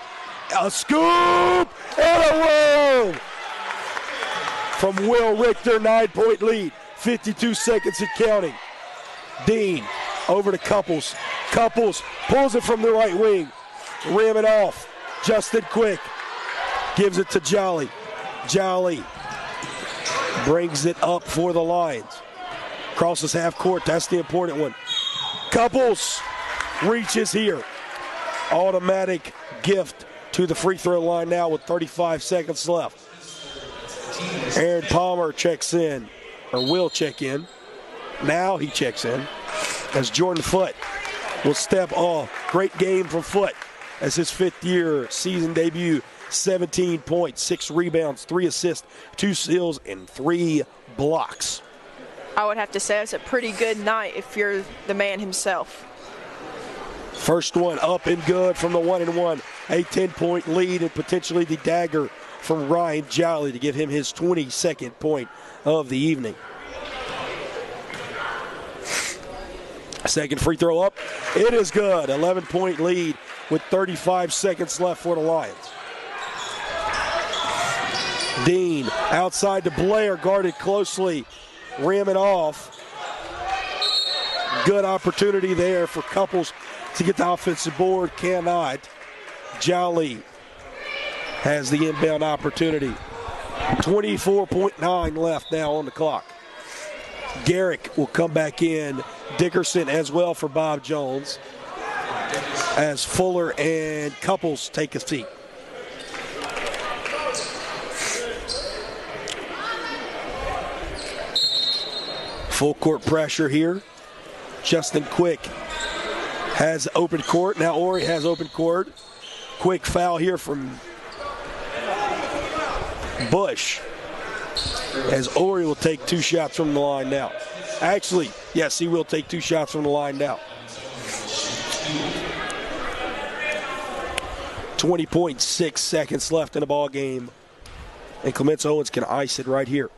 A scoop and a roll from Will Richter, 9-point lead. 52 seconds and counting. Dean over to Couples. Couples pulls it from the right wing. Rim it off. Justin Quick gives it to Jolly. Jolly brings it up for the Lions. Crosses half court. That's the important one. Couples reaches here. Automatic gift to the free throw line now with 35 seconds left. Aaron Palmer checks in, or will check in. Now he checks in as Jordan Foote will step off. Great game from Foote as his fifth-year season debut. 17 points, 6 rebounds, 3 assists, 2 steals, and 3 blocks. I would have to say it's a pretty good night if you're the man himself. First one up and good from the 1-and-1. A 10-point lead and potentially the dagger from Ryan Jolly to give him his 22nd point of the evening. Second free throw up. It is good. 11-point lead with 35 seconds left for the Lions. Dean outside to Blair, guarded closely. Rim it off. Good opportunity there for Couples to get the offensive board. Cannot. Jolly has the inbound opportunity. 24.9 left now on the clock. Garrick will come back in. Dickerson as well for Bob Jones as Fuller and Couples take a seat. Full court pressure here. Justin Quick has open court. Now Ori has open court. Quick foul here from Bush as Ori will take 2 shots from the line now. Actually, yes, he will take 2 shots from the line now. 20.6 seconds left in the ball game, and Clements Owens can ice it right here.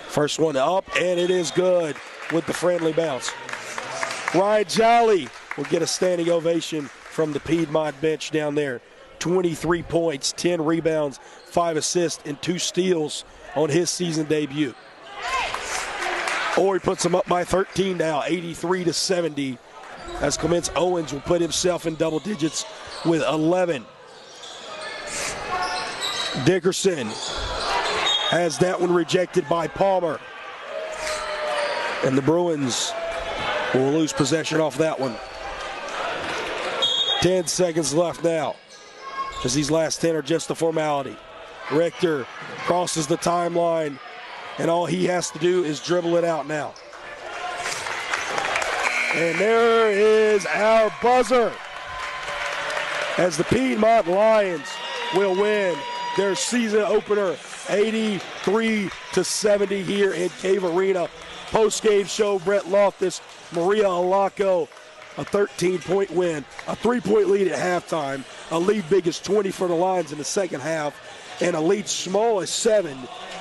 First one up, and it is good with the friendly bounce. Ryan Jolly will get a standing ovation from the Piedmont bench down there. 23 points, 10 rebounds, 5 assists, and 2 steals on his season debut. Ori puts him up by 13 now, 83-70, as Clements Owens will put himself in double digits with 11. Dickerson has that one rejected by Palmer. And the Bruins will lose possession off that one. 10 seconds left now, as these last 10 are just a formality. Richter crosses the timeline, and all he has to do is dribble it out now. And there is our buzzer, as the Piedmont Lions will win their season opener 83-70 here in Cave Arena. Post-game show, Brett Loftus, Maria Alaco, a 13-point win, a 3-point lead at halftime, a lead big as 20 for the Lions in the second half, and a lead small as 7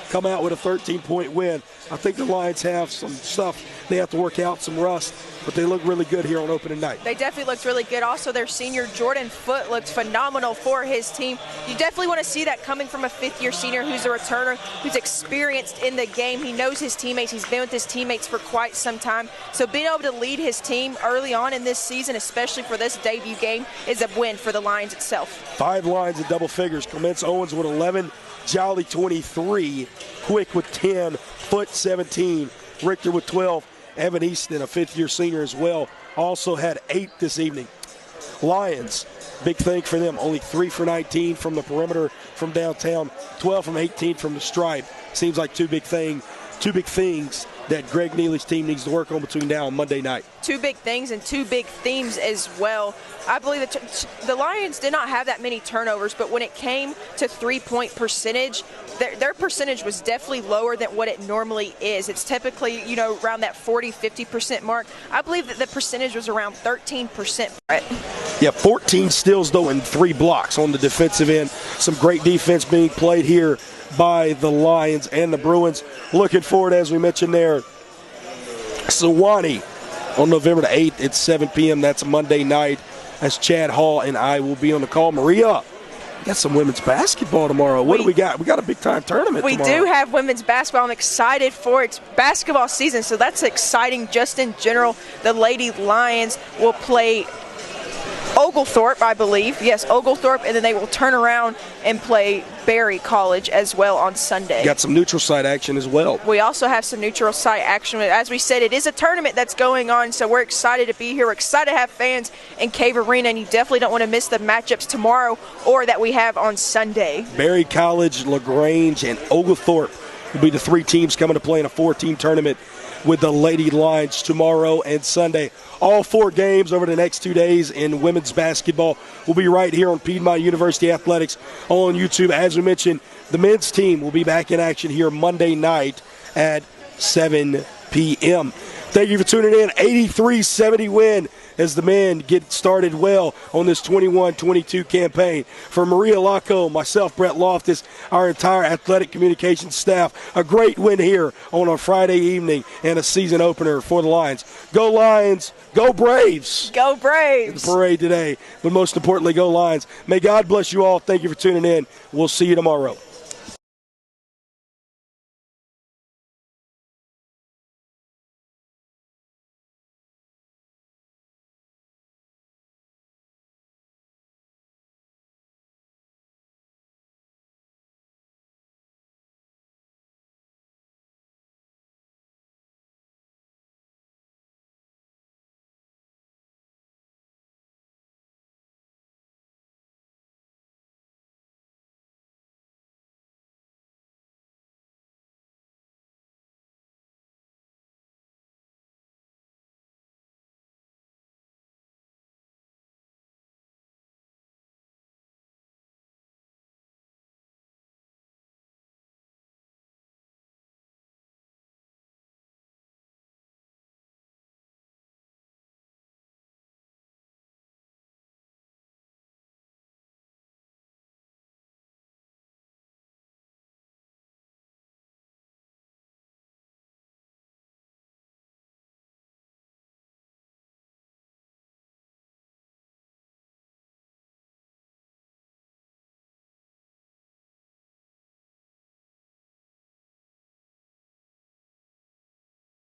come out with a 13-point win. I think the Lions have some stuff they have to work out, some rust, but they look really good here on opening night. They definitely looked really good. Also, their senior Jordan Foote looked phenomenal for his team. You definitely want to see that coming from a fifth-year senior who's a returner, who's experienced in the game. He knows his teammates. He's been with his teammates for quite some time. So being able to lead his team early on in this season, especially for this debut game, is a win for the Lions itself. 5 Lions in double figures. Clements Owens with 11, Jolly 23, Quick with 10, Foote 17, Richter with 12. Evan Easton, a fifth-year senior as well, also had 8 this evening. Lions, big thing for them. Only 3 for 19 from the perimeter from downtown, 12 from 18 from the stripe. Seems like two big things that Greg Neely's team needs to work on between now and Monday night. 2 big things and 2 big themes as well. I believe that the Lions did not have that many turnovers, but when it came to 3-point percentage, their percentage was definitely lower than what it normally is. It's typically, around that 40-50% mark. I believe that the percentage was around 13%. Yeah, 14 steals, though, and 3 blocks on the defensive end. Some great defense being played here by the Lions and the Bruins. Looking forward, as we mentioned there, Sewanee on November the 8th at 7 p.m. That's Monday night, as Chad Hall and I will be on the call. Maria, we got some women's basketball tomorrow. What do we got? We got a big-time tournament tomorrow. We do have women's basketball. I'm excited for it. It's basketball season, so that's exciting just in general. The Lady Lions will play Oglethorpe, I believe. Yes, Oglethorpe, and then they will turn around and play Berry College as well on Sunday. Got some neutral site action as well. We also have some neutral site action. As we said, it is a tournament that's going on, so we're excited to be here. We're excited to have fans in Cave Arena, and you definitely don't want to miss the matchups tomorrow or that we have on Sunday. Berry College, LaGrange, and Oglethorpe will be the 3 teams coming to play in a 4-team tournament with the Lady Lions tomorrow and Sunday. All 4 games over the next 2 days in women's basketball will be right here on Piedmont University Athletics on YouTube. As we mentioned, the men's team will be back in action here Monday night at 7 p.m. Thank you for tuning in. 83-70 win as the men get started well on this 21-22 campaign. For Maria Laco, myself, Brett Loftus, our entire athletic communications staff, a great win here on a Friday evening and a season opener for the Lions. Go Lions, go Braves. Go Braves. The parade today, but most importantly, go Lions. May God bless you all. Thank you for tuning in. We'll see you tomorrow.